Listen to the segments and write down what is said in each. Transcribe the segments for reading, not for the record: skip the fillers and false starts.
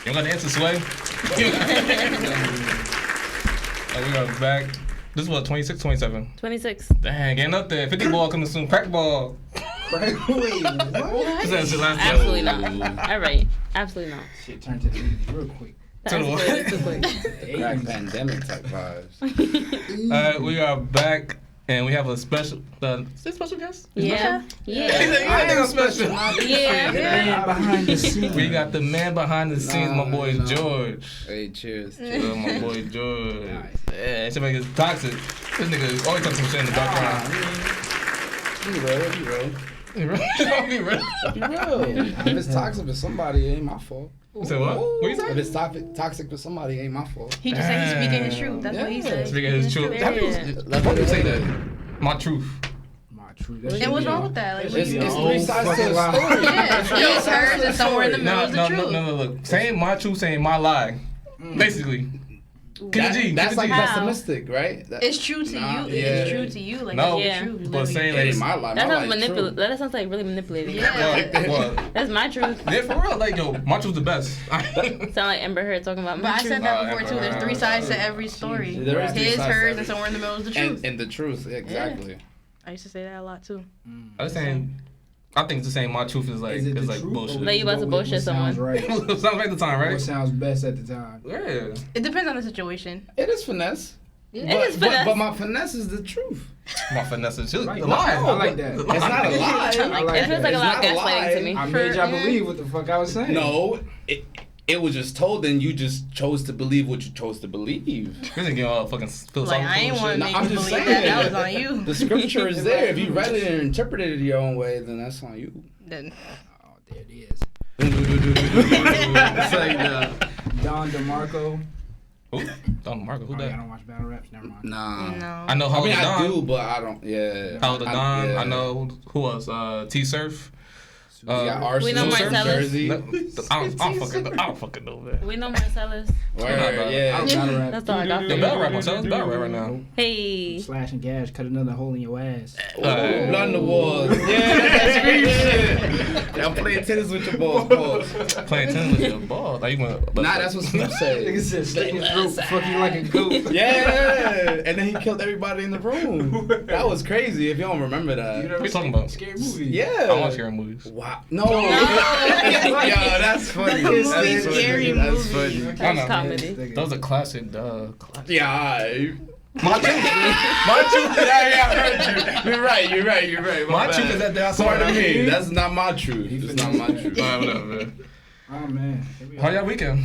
You got the answer, Sway? We are back. This is what, 26, 27? 26. Dang, getting up there. 50 ball coming soon. Crack ball. Wait, what? Absolutely not. All right. Absolutely not. Shit turned to the 80s real quick. Too quick. Back pandemic type vibes. Alright, we are back. And we have a special, is it special guest? Yeah. I think I'm special. Yeah. Man behind the scenes. We got the man behind the scenes, my boy George. Hey, cheers. My boy George. Yeah, somebody gets toxic. This nigga always talking some shit in the background. Be real. Be real. If it's toxic for somebody, it ain't my fault. Say what? What you say? If it's toxic for somebody, it ain't my fault. He just said he's speaking his truth. That's what he said. Speaking his truth. Yeah. Why do you say that? My truth. My truth. And what's wrong with that? Like, It's three sides to the story. yeah, his, hers, and somewhere in the middle is the truth. No, look. Saying my truth, saying my lie. Basically. That's like pessimistic, right? It's true to you. It's true to you. Like, no, it's true. but saying that ain't my lie. That My sounds lie is true. That sounds like really manipulating. Yeah. What? That's my truth. Yeah, for real. Like, yo, my truth's the best. Sound like Amber Heard talking about But my I truth. said that before too. There's three sides to every story. There is three His, sides to hers, every- and somewhere in the middle is the truth. And the truth, exactly. I used to say that a lot too. I was saying, I think just saying my truth is like, Is it it's the like truth bullshit. or Like you about to what bullshit sounds someone. right? Sounds like the time, What right? sounds best at the time? Yeah. It depends on the situation. It is finesse. It is finesse. But my finesse is the truth. My finesse is Right. the lie. I like that. It's not a lie. I like It feels like a It's lot of not a gaslighting to lie. me. I made y'all believe what the fuck I was saying. No, it was just told, and you just chose to believe what you chose to believe. This nigga getting all fucking philosophical Like, I ain't shit. want to No, make I'm you just believe saying. that. That was on you. The scripture is there. If you read it and interpreted it your own way, then that's on you. Then Oh, there it is. It's like, Don DeMarco. who? Don Marco, who I that? don't watch battle raps. Never mind. Nah. no. I know I how mean, the I Don. do, but I don't. Yeah. How the Don. yeah. I know who else? T Surf. You got Arsenal, We know Marcellus. Jersey. I don't fucking know, man. We know Marcellus. Word, yeah. Battle rap. That's all I got for The you. battle rap, Marcellus. Battle rap right now. Hey. Slash and gash, cut another hole in your ass. Ooh, blood in the walls. Yeah, that's street shit. I'm playing tennis with your balls. Playing tennis with your ball. Like, you want, Nah, that's what Snoop said. Nigga said, slit your throat, fuck you like a goat. Yeah, and then he killed everybody in the room. That was crazy. If you don't remember You that. never What you talking seen about? Scary movie. Yeah. I watch scary movies. Wow. No. Yo, that's funny. Movie, That's scary funny. movie. That's funny. I know. That's comedy. That was a classic, classic. Yeah. My truth. My truth. Yeah, I heard you. You're right. My truth is that they are Pardon sorry. me. That's not my truth. It's not my truth. Alright, whatever, man. Oh, man. How y'all weekend?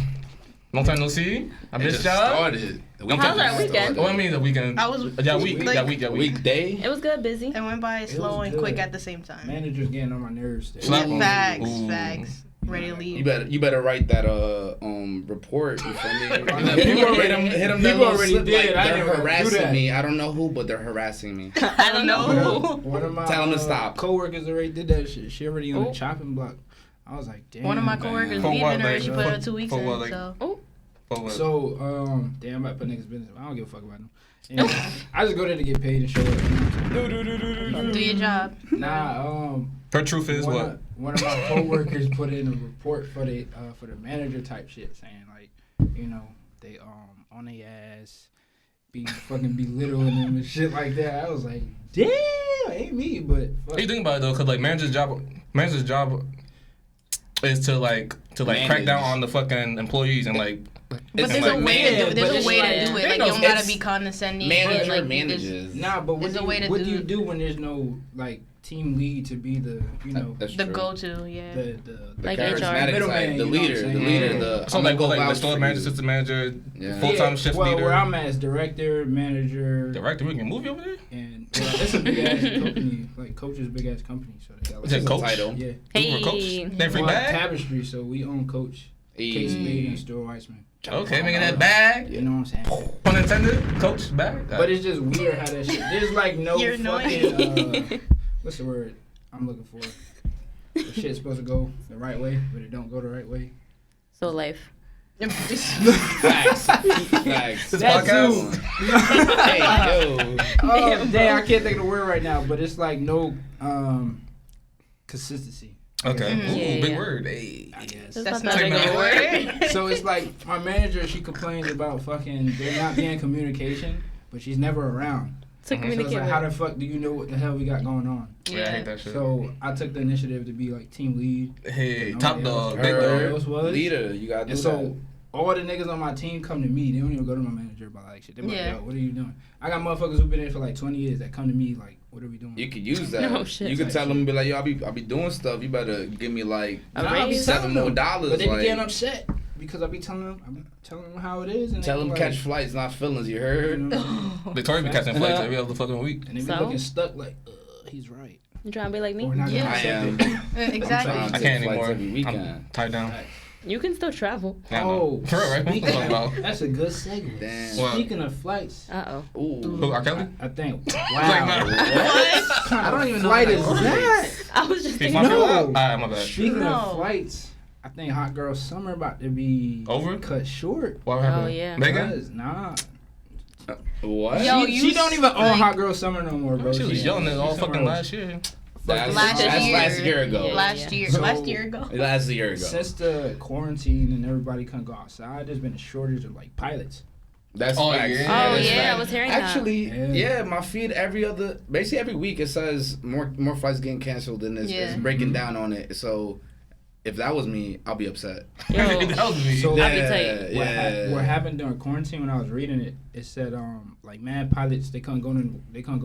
Long time no see. I It missed just y'all. started. How's our weekend? What I mean the weekend? I was Yeah, week. Weekday. It was good, busy. It went by slow was and good. quick at the same time. Manager's getting on my nerves. Still. Slap 'em. Facts, Ooh. facts. Ready to leave. You better write that report. You feel me? People already- hit them. people already did. Like, I they're didn't do harassing that. me. I don't know who, but they're harassing me. I don't know. One of my Tell 'em to stop. coworkers already did that shit. She already on Oh. the chopping block. I was like, damn. One of my man. coworkers For leaving what, her. like, She put her 2 weeks for in. what, like- So So, damn, I'm about to put niggas' business. I don't give a fuck about them. And I just go there to get paid and show up. do your job. Nah, Her truth is what? One of my coworkers put in a report for the manager type shit, saying like, you know, they on their ass, be fucking belittling them and shit like that. I was like, damn, ain't me, but fuck. You think about it though, cause like manager's job is to crack down on the fucking employees and like. But It's there's like a way to do it. There's but a it's way like- to do it. They Like, know you don't gotta it's be condescending. Manager like, manages. Nah, but There's a way to what do do you it. do when there's no like team lead to be the That's The true. go-to, yeah. the Like HR. charismatic Middleman, side, the you know what leader, I'm the saying? leader, the. So I'm like gonna go like vouch store for manager, you. assistant manager, Yeah. full-time shift well, leader. where I'm at is director, manager, Director, we can move you over there. and it's a big ass company. Like Coach's big ass company, so they got Is that like, coach? Title. yeah. Hey. Coach. Hey. They free Well, bag. Tapestry, so we own Coach, Case Spade, and Stuart Weitzman. Okay, making that bag. You know what I'm saying? Pun intended. Coach bag. But it's just weird how that shit. There's like no You're fucking. annoying. What's the word I'm looking for? The shit's supposed to go the right way, but it don't go the right way. So life. Facts. Facts. This That podcast. Hey, yo. Oh, damn, I can't think of the word right now, but it's like no consistency. Okay. Mhm. Ooh, Yeah, big yeah. word. Hey. I guess. That's not not a Take good word. So it's like my manager, she complains about fucking there not being communication, but she's never around. To So it's communicate. like, how the fuck do you know what the hell we got going on? Yeah, I hate that shit. So I took the initiative to be like team lead. Hey, Nobody top else- dog, big nobody dog. else was. Leader, you gotta do And so all the niggas on my team come to me. They don't even go to my manager about like shit. They're like, Yeah. yo, what are you doing? I got motherfuckers who've been in for like 20 years that come to me like, what are we doing? that. You could use that. No shit. You could tell them, be like, yo, I'll be doing stuff. You better give me like A Nah, I be raise? telling $7 more. them, but they be Like, getting upset because I be telling them how it is. And tell they them be catch like, flights, not feelings. You you heard? know what I mean? Victoria be catching flights every other fucking week. And they be So? looking stuck like, he's right. You trying to be like me? Or not Yeah. gonna I am. accept it. Exactly. I'm I trying can't to take flights anymore. every weekend. I'm tied down. You can still travel. Yeah, I know. For real, right? What you talking about? That's a good segue. Damn. What? Speaking of flights, Uh-oh. Ooh. Who, R. Kelly? I think. Like, Wow. no. I don't even know flight is that. I was just Hey, thinking. my No. bad. Alright, my bad. Speaking No. of flights, I think Hot Girl Summer about to be Over? cut short. What happened? Oh, yeah. Megan? Because, nah. What? Yo, she you don't even own like- Hot Girl Summer no more, bro. She was yelling it all she's fucking somewhere last year. That's Last year. last year ago. Yeah. Last year. So- Last year ago. Last year ago. Since the quarantine and everybody couldn't go outside, there's been a shortage of like pilots. That's Oh, facts. yeah. Oh, that's yeah, I facts. was hearing that. Actually, that. yeah, my feed basically every week it says more flights getting canceled and it's Yeah. breaking down on it. So if that was me, I'll be upset. Yo, That was me. So- I'll be tight. What happened during quarantine when I was reading it? It said like mad pilots they couldn't go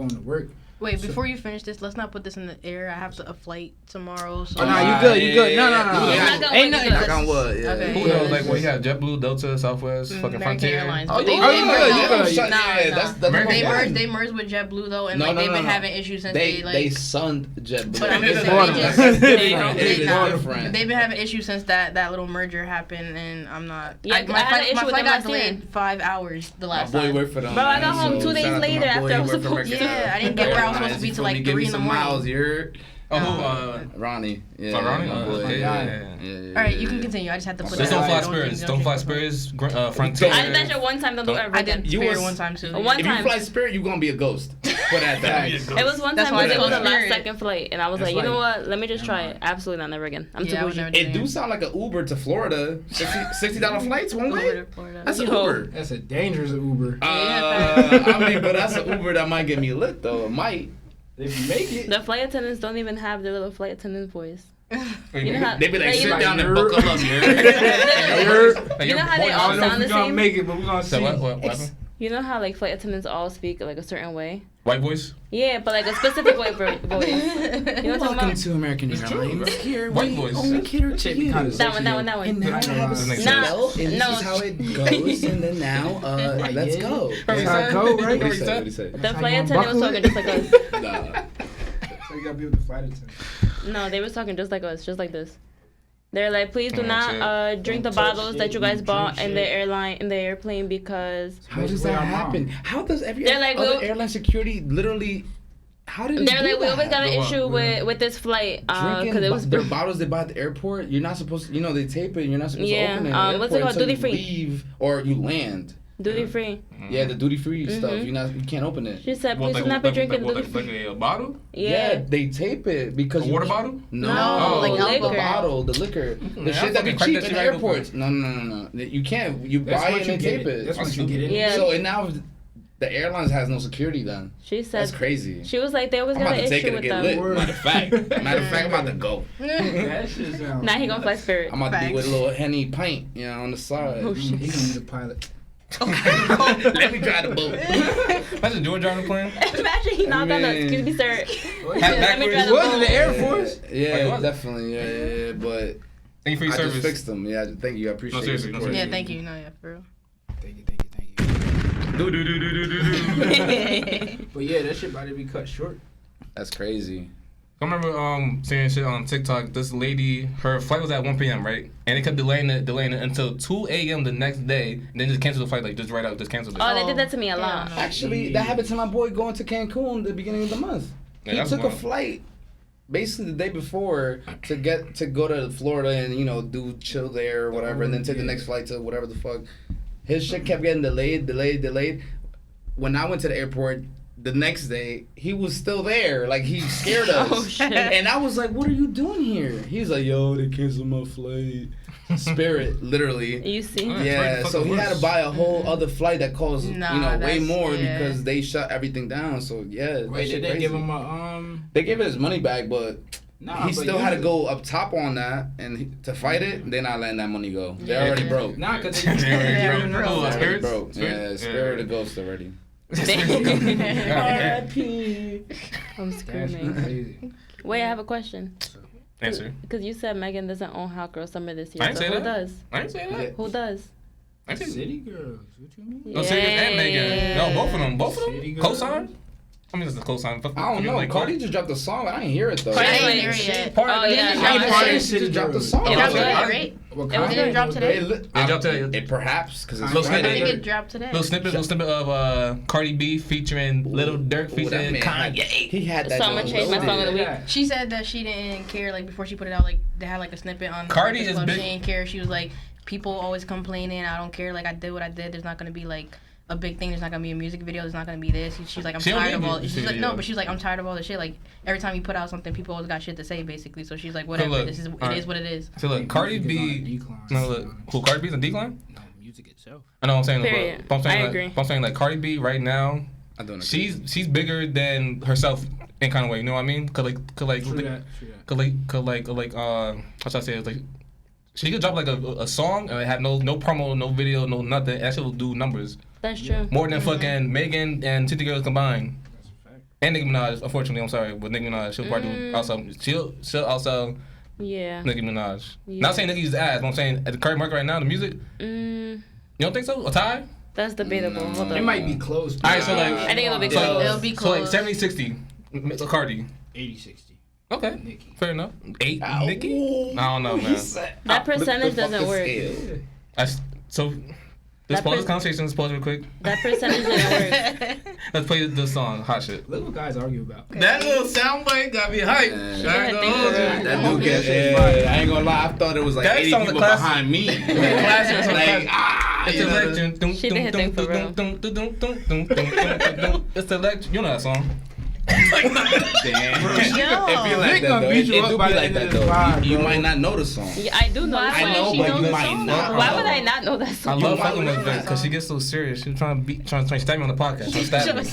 into work. Wait, before you finish this, let's not put this in the air. I have a flight tomorrow. So Oh, nah, you good, you good. No, no, no. It's Yeah. not gonna Ain't work nothing. because- Knock on wood, yeah. Okay. Who knows? Like, what you got? JetBlue, Delta, Southwest, fucking American Frontier. Airlines. Oh, But they- you Oh, they you merged- good, you no, good. no, Yeah, no. that's They American merged. one. They merged with JetBlue though, and No, like no, they've been no. having issues since They like. sunned JetBlue. But I'm just saying, Hold they on. just, That's they, different. It is no, different. they've been having issues since that little merger happened, and I'm not. Yeah, I had an issue my with flight them got last year. delayed 5 hours the My last boy time. worked for them. Bro, I got man, home so 2 days shout out to my later boy after I who was worked for supposed to. American Yeah, I didn't get where I was supposed to be Airlines. till like He told me, 3 give in the me some morning. miles, you heard? Oh, who? Ronnie. Yeah, Oh, Ronnie? my boy. Oh, yeah. yeah. All right, you can continue. I just had to put Just that don't out. fly Don't Spirits. think- Don't fly think- Spirits. Frontier. I did that shit one time. Don't do it ever I again. did You Spirit was- one time too. One If time. you fly Spirit, you're gonna be a ghost. Put that back. It was one That's time why because it was they the go last Spirit. second flight, and I was That's like, you know like- what? Let me just try Never it. Absolutely not, never again. I'm too Yeah, I would bougie. never It do sound like an Uber to Florida. $60 flights one way. That's an Yo. Uber. That's a dangerous Uber. I mean, but that's an Uber that might get me lit though. It might. If you make it, The flight attendants don't even have their little flight attendant voice. You know how They be like, you sit know- down and You're- buckle up, You know how they I all don't know if sound we're the gonna same? make it, but we're gonna see. So what happened? You know how like flight attendants all speak like a certain way? White voice? Yeah, but like a specific way voice. You know what I'm talking about? to American Airlines. Here White we voice. only cater Shit be kinda That one, that one, that one. And now I have a Doesn't make Nah, sense. and no. this is how it goes. And then now, let's yeah. go. That's how it go, right? What did he say? The how flight you attendant was unbuckle talking it? just like us. Nah. So you gotta be with the flight attendant. No, they was talking just like us, just like this. They're like, please do Oh, not shit. drink the Don't touch bottles shit, that you guys don't bought drink in the shit. airplane because How does that happen? How does every They're like, other we'll- airline security literally? How did they they're do like, we that? always got an Go on, issue go on. with this flight because Drinking it was their bottles they buy at the airport. You're not supposed to. You know they tape it. And you're not supposed Yeah, to open it. At the what's it airport called? until Duty you free. Leave or you land. duty free. Yeah, the duty free Mhm. stuff. You can't open it. She said, What, please like, do not be like, drinking like, duty like, free. like a bottle? Yeah. they tape it because A water bottle? No, No, like the alcohol. bottle, the liquor, the Man, shit that be fucking crack cheap that in shit the right open. airports. No. You can't. You That's buy what it you and get tape it. it. That's what you get it. Yeah. So and now the airlines has no security then. She said, That's crazy. she was like, they always I'm got about an to take issue it and with get them. lit. Matter of fact, I'm about to go. That shit sounds. Now he gonna fly Spirit. I'm about to be with a Facts. little Henny pint, on the side. Oh, shit. He gonna need a pilot. Let me drive the boat. Imagine doing driving a plane. Imagine he knocked on the, Man. excuse me, sir. Hat Let me backwards. drive the Was it the boat. Air Force? Yeah, Like what? definitely. Yeah. But Thank you for your I service. just fixed them. Yeah, thank you. I appreciate No, seriously, your no, support. Yeah, thank you. No, yeah, for real. Thank you. But yeah, that shit about to be cut short. That's crazy. I remember seeing shit on TikTok. This lady, her flight was at 1 p.m. right, and they kept delaying it until 2 a.m. the next day, and then just canceled the flight, like just right out, just canceled it. Oh, they did that to me a lot. Yeah, Actually, that happened to my boy going to Cancun the beginning of the month. Yeah, He that's took a wild. flight basically the day before to go to Florida and do chill there or whatever, and then take the next flight to whatever the fuck. His shit kept getting delayed. When I went to the airport, the next day, he was still there. Like, he scared us. Oh, shit. And I was like, what are you doing here? He's like, yo, they canceled my flight. Spirit, literally. You see? Yeah, so he had to buy a whole other flight that cost, Nah, way that's- more yeah. because they shut everything down. So, yeah. that Wait, shit did they crazy. give him a They gave his money back, but Nah, he but still had to you- go up top on that, and to fight it, they're not letting that money go. They're Yeah. already broke. Nah, because They Yeah, already bro. broke. They're already Spirits? broke. Yeah, Spirit of Ghost already. R.I.P. I'm That's screaming. crazy. Wait, I have a question. Answer. Because you said Megan doesn't own Hot Girl Summer this year. I didn't so say who that. does? I ain't saying that. Who does? I ain't saying City Girls. What you mean? No, Sirius and Megan. No, both of them. Both of City them. Girls? Co-sign? I mean, it's a co-sign. I don't know. Like, Cardi just dropped a song, but I didn't hear it though. Cardi I like- didn't hear it yet. Part of Oh, the- yeah. I ain't Yeah. part of She City just dropped a Girls. song. It Yeah, dropped but today, I- right? What It was kind? in- dropped today? They dropped today. It perhaps because it's Little I think snippet. it dropped today. Little snippet of Cardi B featuring Little Dirk Ooh, that featuring man had- Kanye. He had that. Summer joint Chase, my loaded. song of the week. She said that she didn't care, like, before she put it out, like, they had, like, a snippet on Cardi Breakfast is Club. big- She didn't care. She was like, people always complaining. I don't care. Like, I did what I did. There's not going to be, like, a big thing. There's not going to be a music video. There's not going to be this. She's like, I'm She don't tired need of all music She's like, video. no, but she's like, I'm tired of all this shit. Like, every time you put out something, people always got shit to say, basically. So she's like, whatever. look, It is alright. what it is. So look, Cardi Music is on a B. decline, No, to look, be honest. who Cardi B's in decline? No, music itself. I know what I'm saying. Period. But I'm saying I like, agree. but I'm saying like Cardi B right now, I don't know. she's bigger than herself in kind of way. You know what I mean? Cause like True that. True that. how should I say it? Like she could drop like a song and it had no promo, no video, no nothing. That shit will do numbers That's true. more than fucking Megan and City Girls combined. That's a fact. And Nicki Minaj, unfortunately, I'm sorry, but Nicki Minaj, she'll probably do also. She'll also Yeah. Nicki Minaj. Yeah. Not saying Nicki's ass, but I'm saying at the current market right now, the music. Mm, You don't think so? A tie? that's debatable. Hold It up. might be close. Alright, so like, I think it'll be so, close. It'll be So like close. 70-60, Cardi. 80-60. Okay, Nicki. fair enough. 8, Ow. Nicki? I don't know, man. That percentage doesn't work. So, let's That pause this per- conversation. Let's pause real quick. That percentage doesn't work. Let's play the song, Hot Shit. Look what guys argue about. That little soundbite got me hyped. Yeah. Sure, I ain't gonna hold you. That dude gets I ain't gonna lie. I thought it was like That 80 song's a people classic. behind me. Classic, it's a Like, classic. It's you know, electric. She did her thing for real. It's electric. You know that song. Damn. Yo. It be like Nick that gonna though. beat It you up do be by the like end that of this though. pod, You bro. might not know the song. Yeah, I do know Why that I song. know, she but knows you the might song, not. though? Why would I not know that I song? love Why fucking would with you her not? because she gets so serious. She's trying to stab me on the podcast. Trying to stab me.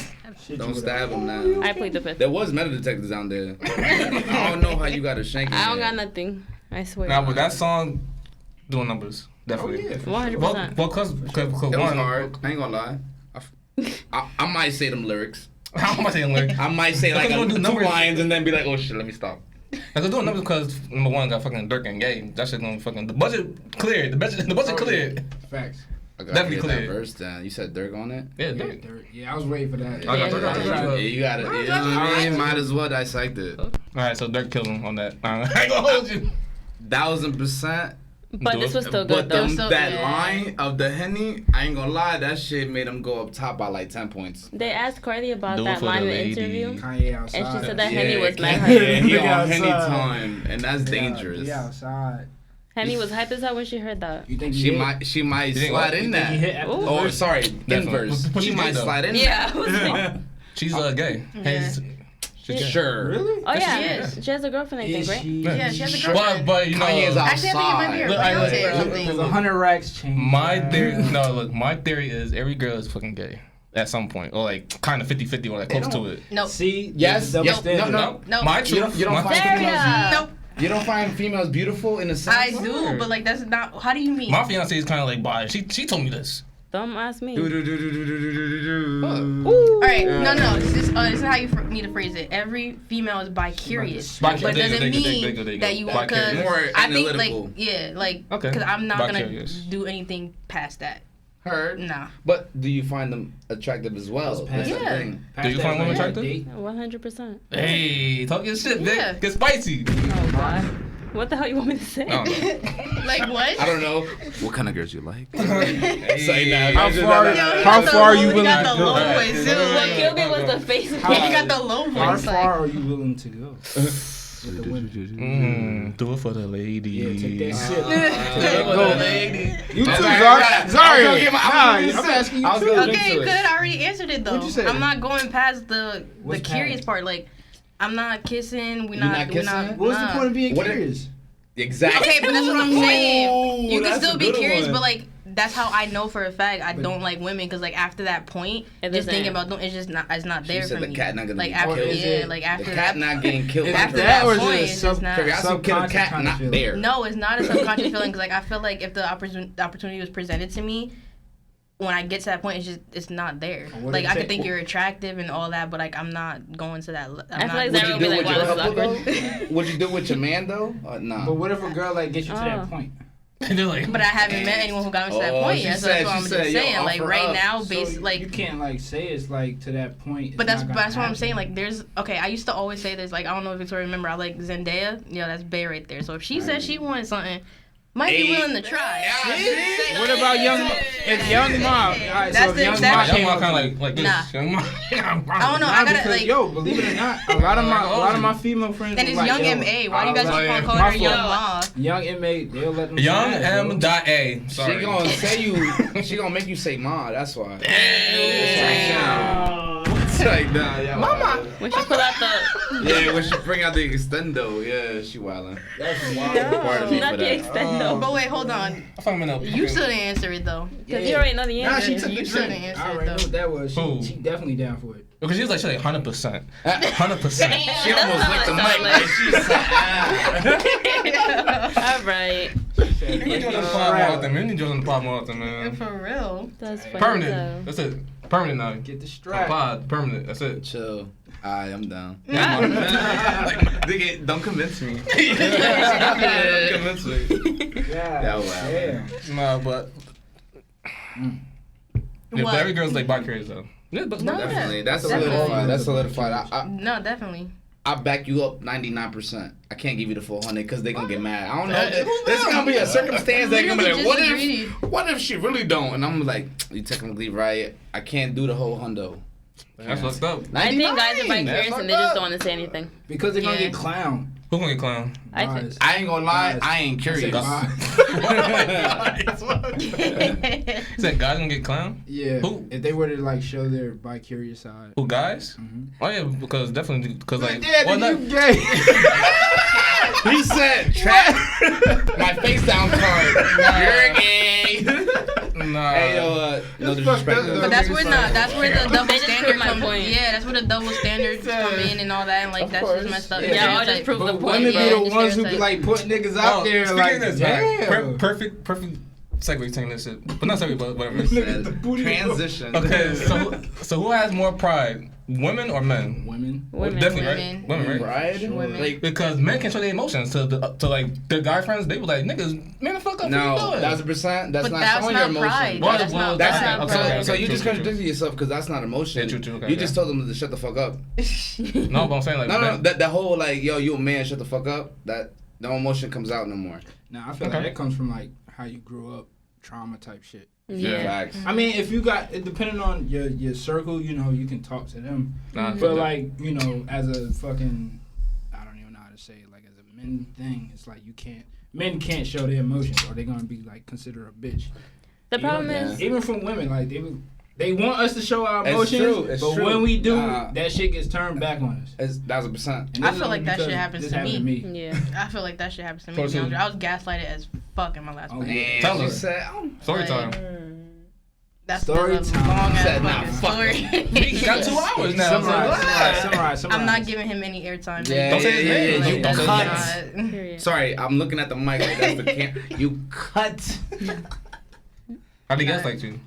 Shit, Don't you stab him now. I plead the fifth. There was metal detectors down there. I don't know how you got a shank. in I don't there. got nothing. I swear. Nah, but that song doing numbers definitely. Oh, yeah. 100%. Well, cause It was one. hard. I ain't gonna lie. I might say them lyrics. How am I saying lyric? I might say like Because we'll do two numbers. lines and then be like, oh shit, let me stop. Like, doing numbers because number one got fucking Dirk and Gay. That shit gonna fucking the budget cleared. The budget cleared. Facts. I gotta Definitely get that clear. verse down. You said Dirk on it? Yeah, Yeah, Dirk. Dirk. Yeah, I was waiting for that. I got Dirk. Yeah, you gotta. You know what I mean? Might as well dissect it. All right, so Dirk killed him on that. I ain't gonna hold you. 1000%. But this was still But good though. So- that yeah. line of the Henny, I ain't gonna lie, that shit made him go up top by like 10 points. They asked Cardi about Do it that for line the in the lady. interview. Kanye outside. And she said that Yeah, Henny was mad yeah, hype. he Look on Henny outside. time, and that's dangerous. Yeah, outside. Henny was hype as hell when she heard that. You think She might You think slide what? in He that. hit after the Ooh. Oh, verse? sorry, Definitely. inverse. But She she might did, though. slide in Yeah. that. She's gay. Yeah. She's gay. Sure. Really? Oh yeah, She is. she has a girlfriend, I think, Is right? she? Yeah, she has a But girlfriend. you know, Kanye's Actually, I think it might be her Look, fiance or There's something. 100 racks change. my theory. No, look, my theory is every girl is fucking gay at some point, or like kind of 50-50 or like They close to don't- it. Nope. See? Yes, Double yep, standard. no. No. My You truth. don't- you don't my find fucking- There Nope. You don't find females beautiful in a sense? I do, but like that's not. How do you mean? My fiance is kind of like bi. She told me this. Don't ask me. All right, no. This is how you need to phrase it. Every female is bi-curious, Bi-curious. but There you go, doesn't there you go, mean there you go, there you that go. you Bi-curious. because More I think analytical. like yeah, like Okay. because I'm not gonna Bi-curious. do anything past that. Heard. Nah. But do you find them attractive as well? That's the Yeah. thing. Do you find women attractive? 100%. Hey, talk your shit, Vic. Yeah. Get spicy. Oh god. What the hell you want me to say? I don't know. Like what? I don't know. What kind of girls you like? Hey. Say now. How Imagine far- that. Yo, he How got the far are low- you he willing got to the go? low voice too. What Like, killed me was the face. he got the low How voice. far Like, are you willing to go? with the women. Do it for the lady. Yeah, take that shit. Go, lady. You too, Sorry. Zari. I'm asking you I was too. gonna Okay, into it. good. I already answered it though. What'd you say? I'm not going past the What's curious past? part. Like, I'm not kissing. We're not not. kissing? What's the nah. point of being What if- curious? Exactly. Okay, but that's what I'm saying. You can that's still a be good curious, one. but like that's how I know for a fact I But- don't like women because like after that point, It just thinking doesn't- about it's just not it's not there She said for the me. cat not gonna like be after killed. yeah, like after The that. cat not getting killed. Is After it that that or point, is it's it just not- Curiosity kill the cat, subconscious not feeling? bear. No, it's not a subconscious feeling because like I feel like if the opportunity was presented to me, when I get to that point, it's not there. What Like it I could take- think you're attractive and all that, but like I'm not going to that. I feel like Would Zara you would do be it like, with your wow, this is couple awkward. though? Would you do it with your man though? Nah. But what if a girl like gets you to Oh. that point? And they're like, But I haven't met anyone who got me to that Oh, point she yet, so said- that's what she I'm said, just yo, saying. Like offer right up. now, So based like. you can't like say it's like to that point. But it's that's not gonna that's what I'm happen. saying. Like there's okay. I used to always say this. Like I don't know if Victoria remember. I like Zendaya. Yeah, that's Bay right there. So if she says she wanted something, might be willing to try. What about young? If young mom, all right, That's so if the young exact- mom young came mom up kind to of like this. Nah. Young mom. I don't know. I gotta because, like. yo, believe it or not, a lot of my female friends. Then was it's like, young yo, M.A. Why do you guys I keep was on like, calling my her Young fault. Ma? Young M.A. They'll let them. Young smash, M. bro. Dot A. Sorry. She gonna say you. She gonna make you say ma. That's why. It's like nah, yeah. Mama. When she pull out the Yeah, when she bring out the extendo, yeah, she wildin'. That's wild. Part of me not for the that. extendo. But wait, hold on. I found him in a You still didn't answer it though. Because you already know the Nah, answer. she took the You shouldn't drink. answer I it, already know though. what that was. Who? She definitely down for it. Because she was like 100%. 100%. She almost licked the mic. Like she said, All right. You need to join the pod more often, man. You need to join the pod more often, man. For real. That's funny. Permanent. That's it. Permanent now. Get the strap. Pod. Permanent. That's it. chill. Alright, I'm down. Yeah, man. Like, nigga, don't convince me. Don't convince me. Yeah. wow. Damn. Nah, but. Yeah, but What? every girl's like bi curious though. Yeah, but No. Definitely. That's Definitely. solidified. That's solidified. No, definitely. I back you up 99%. I can't give you the 400 because they're gonna get mad. I don't know. There's gonna be a circumstance they're gonna be like, Literally just what if she really don't? And I'm like, you technically right. I can't do the whole hundo. that's fucked up. I think guys are 99. bi curious and they just don't want to say anything. Because they're gonna Yeah. get clowned. Who's gonna get clown? I think. Lies. I ain't gonna lie. Lies. I ain't curious. Lies. Said guys gonna get clown? Yeah. Who? If they were to like show their bi-curious side. Who, guys? Mhm. Oh yeah, because definitely because like Yeah, well, then not- you gay. He said, my face down card. You're gay. nah. Hey yo, no That's disrespect. fucked up, But that's where the double They just standard proved my comes. point. Yeah, that's where the double standards come in and all that, and like Of that's course. just messed up. Yeah, I'll Stereotype. just prove the But point. women yeah, be the just ones who be stereotype. like putting niggas out there speaking like, of this, damn. perfect segue saying this shit, but not segue, but whatever. Niggas, the booty- Transition. Okay, so who has more pride, women or men? Women. Women. Definitely, Women. right? Women, right? Pride? Women. Like, Because men can show their emotions to like their guy friends. They were like, niggas, man, the fuck up. no, what you doing? 1,000%. That's But not that's showing not your emotion. pride. Well, That's well, not. That's That's not. not okay, So, pride. so you true, just true, contradicted yourself because that's not emotion. Yeah, true, okay, you okay. just told them to shut the fuck up. No, but I'm saying like, No, men- that whole like, yo, you a man, shut the fuck up. That no emotion comes out no more. Nah, I feel Okay. like that comes from like how you grew up, trauma type shit. Yeah. Facts. I mean, if you got, depending on your circle, you know, you can talk to them. nah, But fuck that. like, you know, as a fucking, I don't even know how to say it, like as a men thing, it's like men can't show their emotions or they're gonna be like considered a bitch. The problem Yeah. is, Even from women, like they want us to show our It's emotions, true, it's but true. when we do, Nah. that shit gets turned back on us. It's 1,000%. And I this feel is like that because shit happens this to happened me. yeah. I feel like that shit happens to me. So, to be so- honest. I was gaslighted as fuck in my last Oh, place. yeah. Tell she her. said, Story like- time. That's Story a time. long ass Said, nah, fucking fuck story. We got 2 hours now. Summarize. I'm not giving him any airtime. Yeah, Don't say his name. Like, You that's cut. not- Period. Sorry, I'm looking at the mic like that's the cam. You cut. How'd he guess like you?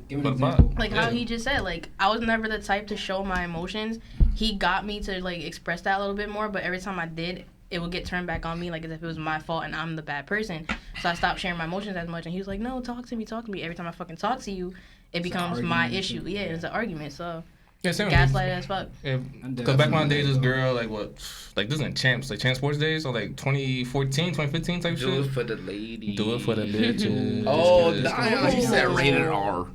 Give an But example. Like how Yeah. he just said, like I was never the type to show my emotions. He got me to like express that a little bit more, but every time I did, it would get turned back on me, like as if it was my fault and I'm the bad person. So I stopped sharing my emotions as much, and he was like, "No, talk to me. Every time I fucking talk to you, it becomes my argument. issue. Yeah, it's an argument. So Yeah, same. gaslight as fuck. Yeah, because back when I dated this girl, like what, like this is in Champs Sports days, or like 2014, 2015 type Do it shit. for the lady. Do it for the bitches. Oh, Just 'cause damn. She it's- said rated R.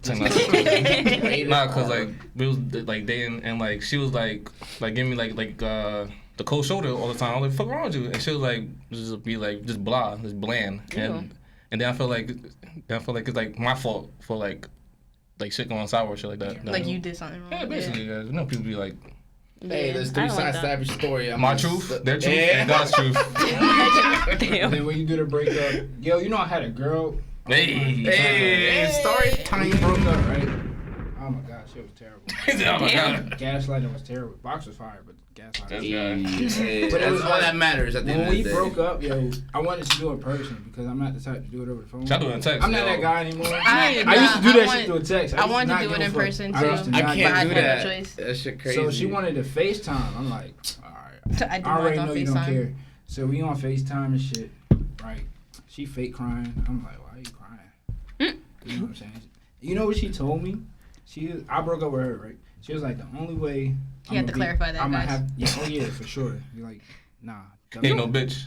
Nah, cause like we was like dating and like she was like giving me like the cold shoulder all the time. I was like, "Fuck wrong with you?" And she was like, just be like, just blah, just bland. And then I feel like it's like my fault for like shit going sour, shit like that. Like you did something wrong. Yeah, basically, guys. You know, people be like, Hey, there's three sides to every story. my truth, their truth, and God's truth. And then when you do the breakup, yo, you know I had a girl. Hey, story time. Broke up, right? Oh my god, shit was terrible. Oh my God. Gaslighting was terrible. Box was fire, but gaslighting. Hey, But it was all like, that matters at the end when of we the day. broke up, yo, I wanted to do it in person because I'm not the type to do it over the phone. Should I do it in text? I'm not that guy anymore. I used to do that shit through a text. I wanted to do it in person too. I used to I not can't get do I had that. no choice. That shit crazy. So she wanted to FaceTime. I'm like, alright. I do I already mine know on you don't FaceTime. care. So we on FaceTime and shit. Right. She fake crying. I'm like, why are you crying? You know what I'm saying? You know what she told me? I broke up with her, right? She was like, the only way You had to clarify that, guys. Oh yeah, for sure. You're like, nah. Ain't no bitch.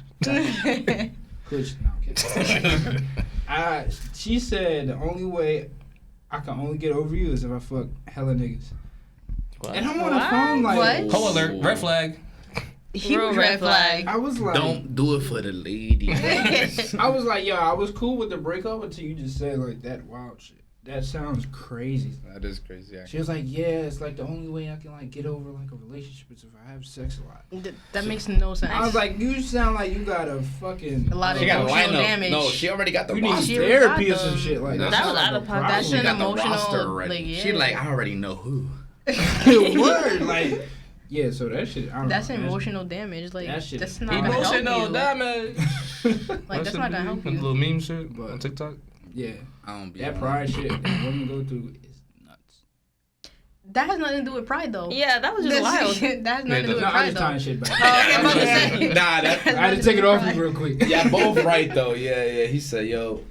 Push. No, I'm kidding. She said the only way I can only get over you is if I fuck hella niggas. What? And I'm on the phone like, What? Whole alert, red flag. Huge red flag. I was like, Don't do it for the lady. I was like, yo, I was cool with the breakup until you just said like that wild shit. That sounds crazy. That is crazy. Actually. She was like, yeah, it's like the only way I can like get over like a relationship is if I have sex a lot. That makes no sense. I was like, you sound like you got a fucking A lot of She got a emotional lineup. damage. No, she already got the you need roster. therapy or got some them. shit like That was sounds out of a pocket. problem. That She shit got the emotional, roster already. like, yeah. She like, I already know who. Word, like, yeah. So that shit, I don't That's know, man. emotional damage. Like That shit that's is not gonna help Emotional you. damage. Like that's not gonna help The you. little meme shit But- on TikTok. Yeah, I don't be that on pride shit that women go through is nuts. That has nothing to do with pride though. Yeah, that was just wild. That has nothing to do with No, I'm pride just though. tying shit back. Okay, I'm about to say. Nah, that. I had to take it off you real quick. Yeah, both right though. Yeah. He said, yo.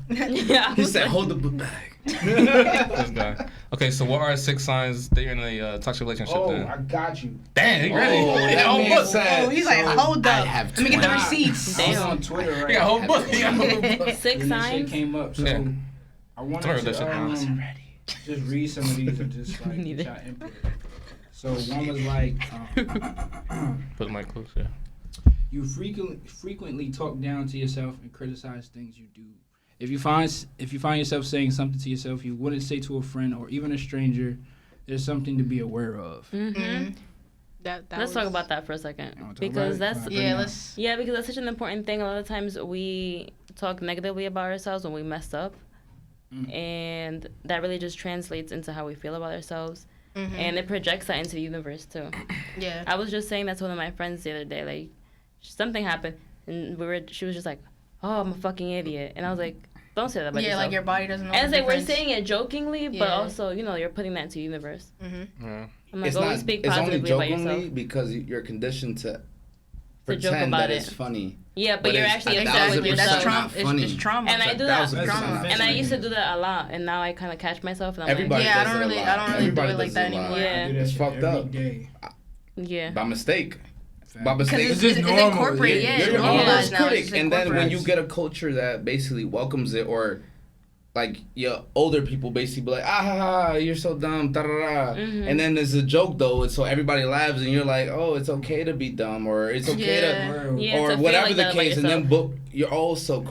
Yeah. He said, hold the book bag. This guy. Okay, so what are 6 signs that you're in a toxic relationship? Oh, then? I got you. Damn, you ready? Oh, that whole man book. said. Oh, he's like, hold I up. have Let me get the 20. receipts. I was Damn. on Twitter, right? You got a whole book. You got a whole book. 6 when this shit signs. came up, so Yeah. I wanted Sorry, that to shit. I wasn't just read some of these and just like Neither. get your input. So one was like, Put the mic close, yeah. you frequently talk down to yourself and criticize things you do. If you find yourself saying something to yourself you wouldn't say to a friend or even a stranger, there's something to be aware of. Mm-hmm. That Let's talk about that for a second, You wanna talk because about it? that's Fine. Yeah, let's. yeah, because that's such an important thing. A lot of times we talk negatively about ourselves when we messed up, and that really just translates into how we feel about ourselves, and it projects that into the universe too. Yeah. I was just saying that to one of my friends the other day. Like, something happened, and she was just like, "Oh, I'm a fucking idiot," and I was like, "Don't say that about Yeah, yourself." like your body doesn't know. And the it's like we're difference. saying it jokingly, but Yeah. also, you're putting that to the universe. Yeah. I'm like, It's always not. speak It's only positively about jokingly yourself. because you're conditioned to To joke pretend about that it. it's funny. Yeah, but But you're it's actually a upset with 1000% yourself. That's trauma. not funny. It's trauma. And I do That's that. trauma. And I used to do that a lot, and now I kind of catch myself, and I'm Everybody Yeah, I does don't it a really- lot. I don't really do Everybody it like does that a lot. anymore. Yeah. I do that It's shit fucked every up. day. like, yeah. By mistake. Fact. By mistake. Because It's it's normal. incorporated. Yeah, You're it's your normalized worst now. It's critic, just and then when you incorporated. get a culture that basically welcomes it, or like your older people basically be like, ah ha ha, you're so dumb, da da da, and then there's a joke though, and so everybody laughs, and you're like, oh, it's okay to be dumb, or it's okay Yeah. to, Word. Yeah, or to feel whatever like the that about case, and then yourself. you're also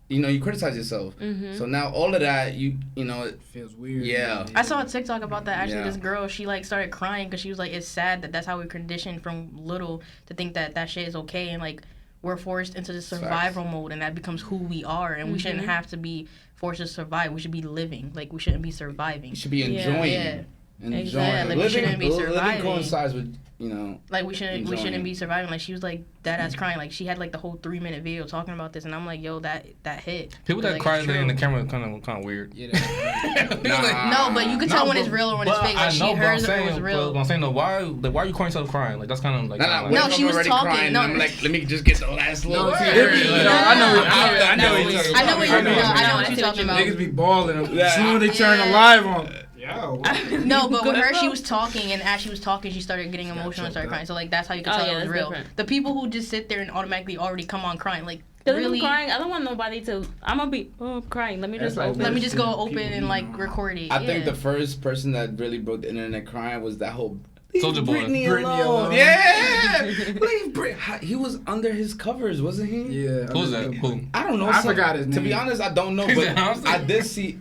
you criticize yourself. So now all of that, you know, It feels weird. Yeah. I saw a TikTok about that. Actually, Yeah. this girl, she like started crying because she was like, "It's sad that that's how we're conditioned from little to think that that shit is okay, and like we're forced into the survival mode, and that becomes who we are, and we shouldn't have to be forced to survive. We should be living. Like we shouldn't be surviving. you should be Yeah. enjoying. Yeah. Enjoying. Exactly. Like, we shouldn't be living surviving. coincides with, Like we shouldn't Enjoying. be surviving. Like she was like dead ass crying. Like she had like the whole 3-minute video talking about this, and I'm like, yo, that hit. People that Like, cry it's in the true. camera kind of weird. Yeah, that's No, but you can tell when it's real or when it's fake. Like she heard that it was real. But I'm saying, though, why are you calling yourself crying? Like, that's kind of like. Nah, No, what if she I'm was already talking. crying, No. and I'm like, let me just get the last little word. I know what you're talking I know what you're. I know No, I know I what see you're what talking you about. Niggas be balling. As Yeah. soon as they turn the live on. Yo. No, but with Good her, she girl. was talking, and as she was talking, she started getting emotional and started crying. So like that's how you can Oh, tell yeah, it was that's real. different. The people who just sit there and automatically already come on crying, like Because really. I'm crying. I don't want nobody to. I'm gonna be. Oh, I'm crying. Let me That's just like open. Let me just go People open and you like know. record it. I think Yeah. the first person that really broke the internet crying was that whole Soulja Boy. Britney Britney alone. alone. Yeah. Leave He was under his covers, wasn't he? Yeah. Who's that? Who? I don't know. I forgot his To be name. honest, I don't know, but I did see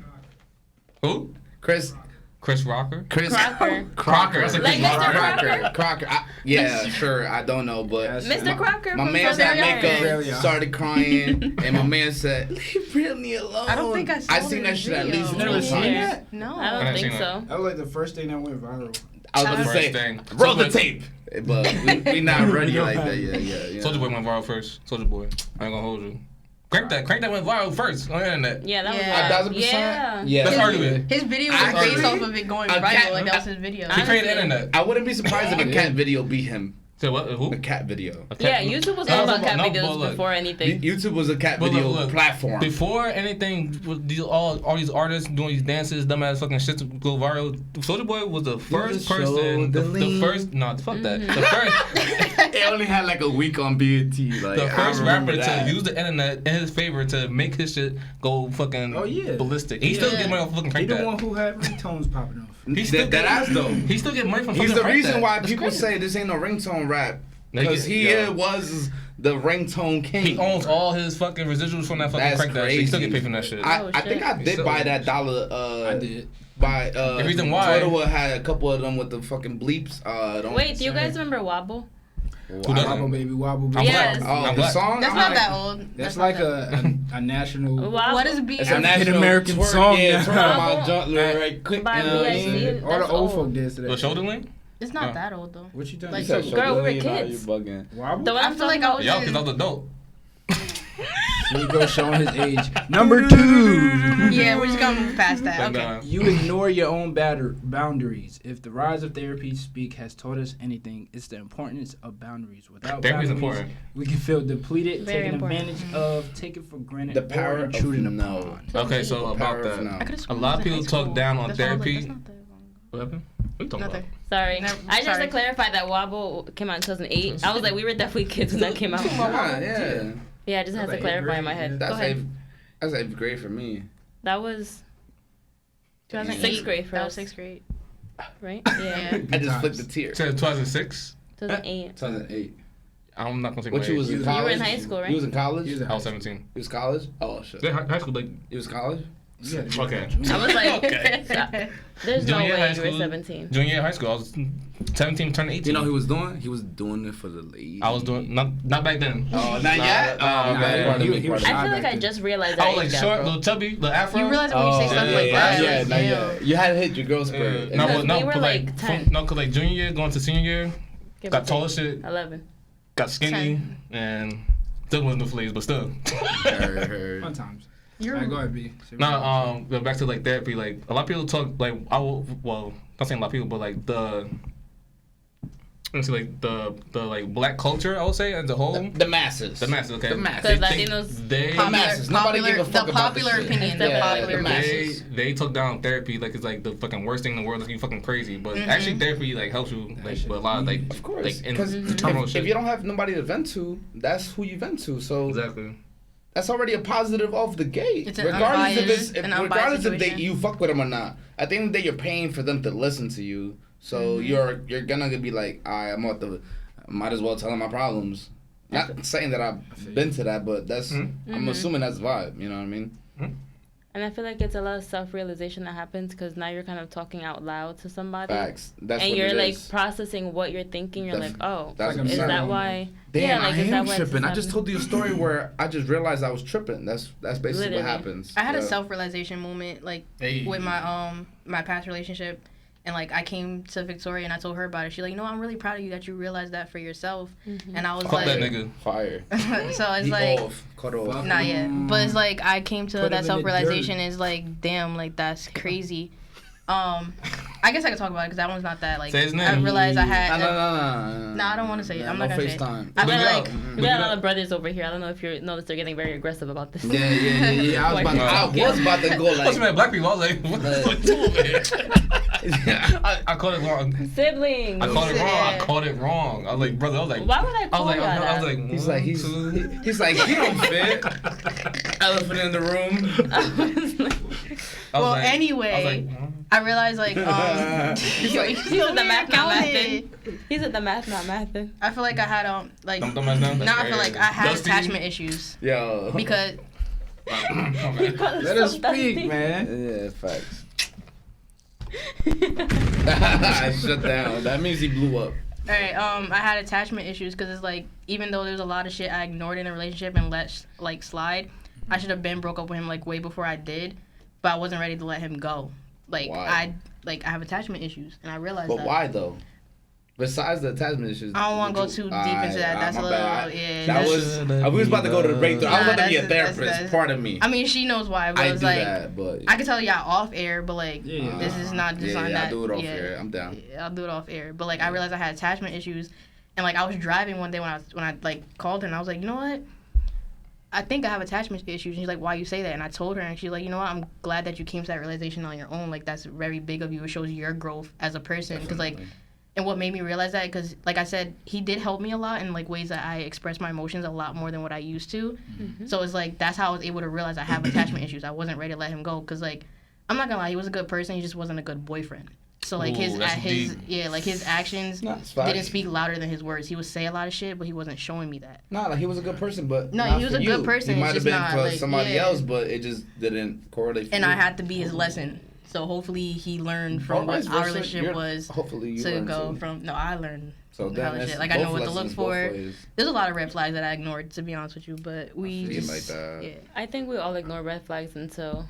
Who? Chris Crocker. Crocker. That's a Like good Mr. Crocker. Yeah, sure. I don't know, but Mr. Crocker. my from man got Family Guy. makeup, started crying, and my man said, "Leave Britney alone." I don't think I saw seen that shit at video. least You 4 never times. seen Yeah. that? No. I don't haven't think seen so. That was like the first thing that went viral. I was gonna First say, thing. roll the Soulja- tape, but we not ready like that. Yeah. Soulja Boy went viral first. Soulja Boy. I ain't gonna hold you. Crank that went viral first on the internet. Yeah, that Yeah. was 1,000%. Yeah. Yeah. Let's argue it. His video was Actually, based off of it going a viral. cat- Like that was his video. He created the Honestly. internet. I wouldn't be surprised if a cat video beat him. So what? Who? A cat video. Yeah, YouTube was No, all about no, cat no, videos but look, before anything. YouTube was a cat But video look, platform. Before anything, with these all these artists doing these dances, dumbass fucking shit to go viral. Soulja Boy was the first show person, the the lean. first, no, fuck that, the first, It only had like a week on BET. Like the I first remember rapper that. to use the internet in his favor to make his shit go fucking Oh, yeah. ballistic. He still Yeah. get money off fucking He crank the that. one who had ringtones popping off. He still that ass though. He still get money from He's fucking the Crank reason That. why That's people crazy. say this ain't no ringtone rap. Nigga, Because he yo. was the ringtone king. He owns all his fucking residuals from that fucking That's crank that shit. He still crazy. get paid from that shit. Oh, I think I shit. did So- buy that dollar. I did. By The reason why- Twitter had a couple of them with the fucking bleeps. Don't Wait, do you say. guys remember Wobble? Who doesn't? Wobble baby, wobble I'm baby. Yes. black. Oh, I'm the black. song. That's I'm not like- that old. That's not like that a national. Wobble. What is B? It's a African national American twerk, song. Yeah, twerk Wobble. my junk right quick. By you know what I B.I.C. mean? All the That's old old. folk dance to The that. shoulder lean? It's not that old though. What you talking Like, about? Girl, we were kids. Wobble? The one I I'm feel like talking I about. was Yo, in- because I was adult. Here you go showing his age. Number 2. Yeah, we're just gonna move past that. And, Okay. You ignore your own boundaries. If the rise of therapy speak has taught us anything, it's the importance of boundaries. Without Therapy's boundaries, important. we can feel depleted, Very taken important. advantage of, taken for granted, The power or of intruded no. upon. Okay, so about Power of that. now. I could've A sworn lot of it was in people high talk school. down on That's why I was like, therapy. that's not that long ago. What happened? What are you talking Nothing. Sorry. No, I just sorry. to clarify that Wobble came out in 2008. I was like, we were definitely kids when that came out. Yeah. Yeah, I just had to Like clarify in my eighth head. That's Go ahead. that's 8th grade for me. That was 2008. Sixth grade for That us. was 6th grade. right. Yeah. I just flipped the tear. about? 2006? 2008. 2008. I'm not gonna say What my you age. was in You college? were in high school, right? You was in college? He was in I was 17. You was college? Oh shit. Yeah, high school, like, You was college? You gotta do Okay. that. I was like, Okay. there's no Junior high way you were school. 17. Junior year of high school, I was 17, turned 18. You know what he was doing? He was doing it for the ladies. I was doing, not back then. Oh, not yet? Oh, Nah, man. he was I shy feel back like I then. just realized I that was like age gap, short, bro. little chubby, the afro. You realize when you say stuff like that, yeah, like, not damn. yet. You had to hit your growth spurt. No, Because no, we were cause like 10. no, cause like junior year going to senior year, Give got or taller take. shit, 11. got skinny, and still wasn't the fleas, but still. Fun times. You're Alright, go ahead, B. No, but back to like therapy. Like a lot of people talk like not saying a lot of people, but like let's see, like the like black culture. I would say as a whole. The masses. The masses, okay. The masses. Because They think Latinos. they The masses. Nobody give a fuck the about this popular shit. opinion. The The popular the opinion. masses. they talk down therapy like it's like the fucking worst thing in the world. Like you fucking crazy, but Mhm. actually therapy like helps you like with a lot of like Of course. like Because internal if shit. you don't have nobody to vent to, that's who you vent to. So Exactly. that's already a positive off the gate. It's an regardless unbiased- an unbiased regardless if situation. you fuck with them or not. At the end of the day, you're paying for them to listen to you. So you're gonna be like, I'm about to, might as well tell them my problems. Not saying that I've been to that, but that's I'm assuming that's the vibe. You know what I mean? And I feel like it's a lot of self-realization that happens because now you're kind of talking out loud to somebody. Facts. That's And what you're it like is. processing what you're thinking. You're That's- like, oh, That's like is I'm that sorry. why? Damn, yeah, like, I is that am why tripping. this I just happened? told you a story where I just realized I was tripping. That's basically Literally. what happens. I had a Yeah. self-realization moment like Hey. with my past relationship, and like I came to Victoria and I told her about it. She's like, you know, I'm really proud of you that you realized that for yourself. And I was Fuck like, that nigga. Fire. so it's He like. off. Cut off. Not yet, but it's like I came to Put him in that the self-realization dirt. is like, damn, like that's crazy. I guess I could talk about it because that one's not that like. Say his name. I realized I had. No. No, I don't wanna say it. I'm no not gonna say it. FaceTime. I Look feel it like up. We Look got it a lot up. of brothers over here. I don't know if you noticed they're getting very aggressive about this. Yeah. I was about to go What's like. man, black people? I was like, what the fuck you over here? I caught it wrong. Siblings. I caught it wrong. I Yeah. caught it wrong. I was like, brother. I was like, Why would I I was call like, you I was that? like, He's like he don't fit. Elephant in the room. I was like, Well, anyway, I realized like He's like, he said the math not mathing. He said the math not mathing. I feel like I had I feel like I had attachment issues. Yo. Because Let us speak, man. Yeah, facts. I shut down. That means he blew up. Alright, I had attachment issues because it's like, even though there's a lot of shit I ignored in a relationship and let like slide, I should have been broke up with him like way before I did, but I wasn't ready to let him go. Like Why? I have attachment issues, and I realized But that. why though? Besides the attachment issues, I don't want to go too deep into that. That's a little, yeah. That was. We was about to go to the breakthrough. I was about to be a therapist. that's- Part of me. I mean, she knows why, but I it's do like, that, but I can tell y'all off air, but like, Yeah. this is not just on that. I'll do it off yeah, air. I'm down. I'll do it off air. But like, I realized I had attachment issues, and like, I was driving one day when I like called her, and I was like, you know what? I think I have attachment issues. And she's like, why you say that? And I told her, and she's like, you know what? I'm glad that you came to that realization on your own. Like, that's very big of you. It shows your growth as a person. Because like, and what made me realize that, because like I said, he did help me a lot in like ways that I express my emotions a lot more than what I used to. Mm-hmm. So it's like, that's how I was able to realize I have attachment issues. I wasn't ready to let him go, because like, I'm not gonna lie, he was a good person. He just wasn't a good boyfriend. So like his actions didn't speak louder than his words. He would say a lot of shit, but he wasn't showing me that. Nah, like he was a good person, but No, not he was for a you. good person, He it's might have just been not, for like, somebody yeah. else, but it just didn't correlate. For And you. I had to be his lesson. So hopefully he learned Or from vice what our versa, relationship was Hopefully you to learned go too. from. No, I learned. So hella that's shit. Like I know both what to look lessons for. both ways. There's a lot of red flags that I ignored, to be honest with you. But we feel just like that. yeah. I think we all ignore red flags until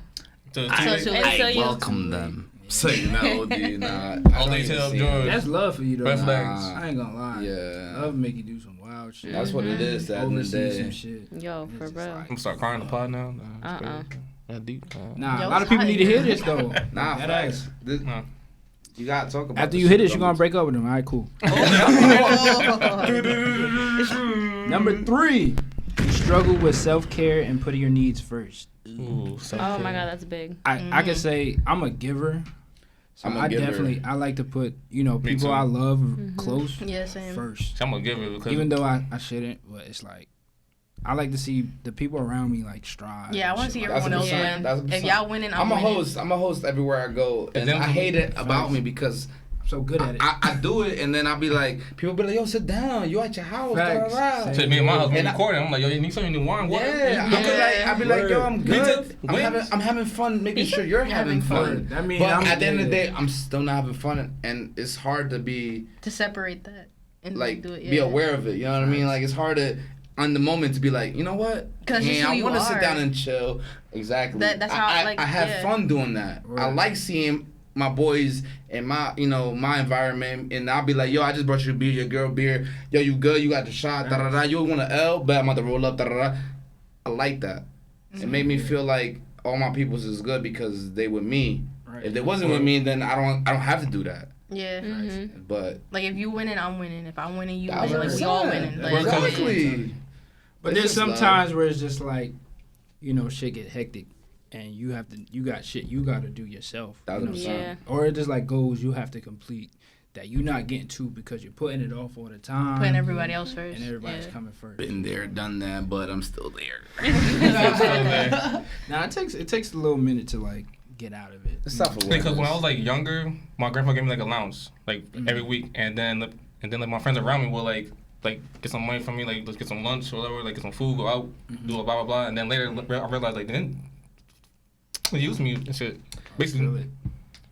I you- welcome them. So you know, dude, nah. All they tell George. That's love for you, though. Red Nah, flags. I ain't gonna lie. Yeah. Love make you do some wild shit. That's what it is. At the end of the Oversee some day. shit. Yo, for It's just real. like- I'm gonna start crying in the pod now. Uh-uh. That deep. Nah, Yo, a lot of it's people hot need to in hear here. this though. Nah, That facts. ass. Nah. You gotta talk about. After this you hit shit, it, you though. gonna break up with them. All right, cool. Oh. Number 3, you struggle with self-care and putting your needs first. Ooh, Oh my god, that's big. I can say I'm a giver. So I'm a I giver. definitely I like to put, people too. I love close Yeah, same. first. I'm gonna give it because Even though I shouldn't, but it's like I like to see the people around me like strive. Yeah, I and want to see shit everyone else That's a win. percent. That's a If percent. y'all winning, I'm a winning. host. I'm a host everywhere I go, and then I for me- hate it about me because I'm so good at it. I do it, and then I'll be like, people be like, "Yo, sit down. You at your house." Facts. Da, da, da. to me and my husband And I- recording. I'm like, yo, you need something to wine? Water? Yeah, Yeah. I'll be like, yo, I'm Me good. too. I'm having fun, making sure you're having fun. That means But I'm at the end of the good. day, I'm still not having fun, and it's hard to be to separate that and like do it. be yeah. aware of it. You know what I mean? Like it's hard to on the moment to be like, you know what? 'Cause it's who I you want to sit are. down and chill. Exactly. That's how, like, I have yeah. fun doing that. I Right. like seeing my boys and my my environment, and I'll be like, yo, I just brought you a beer, your girl beer. Yo, you good? You got the shot? Da da da. You want an L? Bet I'm about to roll up. Da da da. I like that. It made me feel like all my peoples is good because they with me. Right. If they wasn't with me, then I don't have to do that. Yeah. Mm-hmm. But Like if you winning, I'm winning. If I'm winning, you That's winning. Like we all 100%. winning. That's Like, exactly. But It's there's just love. sometimes where it's just like, shit get hectic, and you got shit you got to do yourself. You know what I'm 1,000%. saying? Yeah. Or it's just like goals you have to complete that you're not getting to because you're putting it off all the time. putting everybody else first. and everybody's yeah. coming first. Been there, done that, but I'm still there. Now it takes a little minute to like get out of it. It's tough. Because when I was like younger, my grandpa gave me like allowance like every week, and then like my friends around me would like get some money from me, like let's get some lunch or whatever, like get some food, go out, do a blah blah blah, and then later I realized like they didn't use me and shit. I Basically, feel it.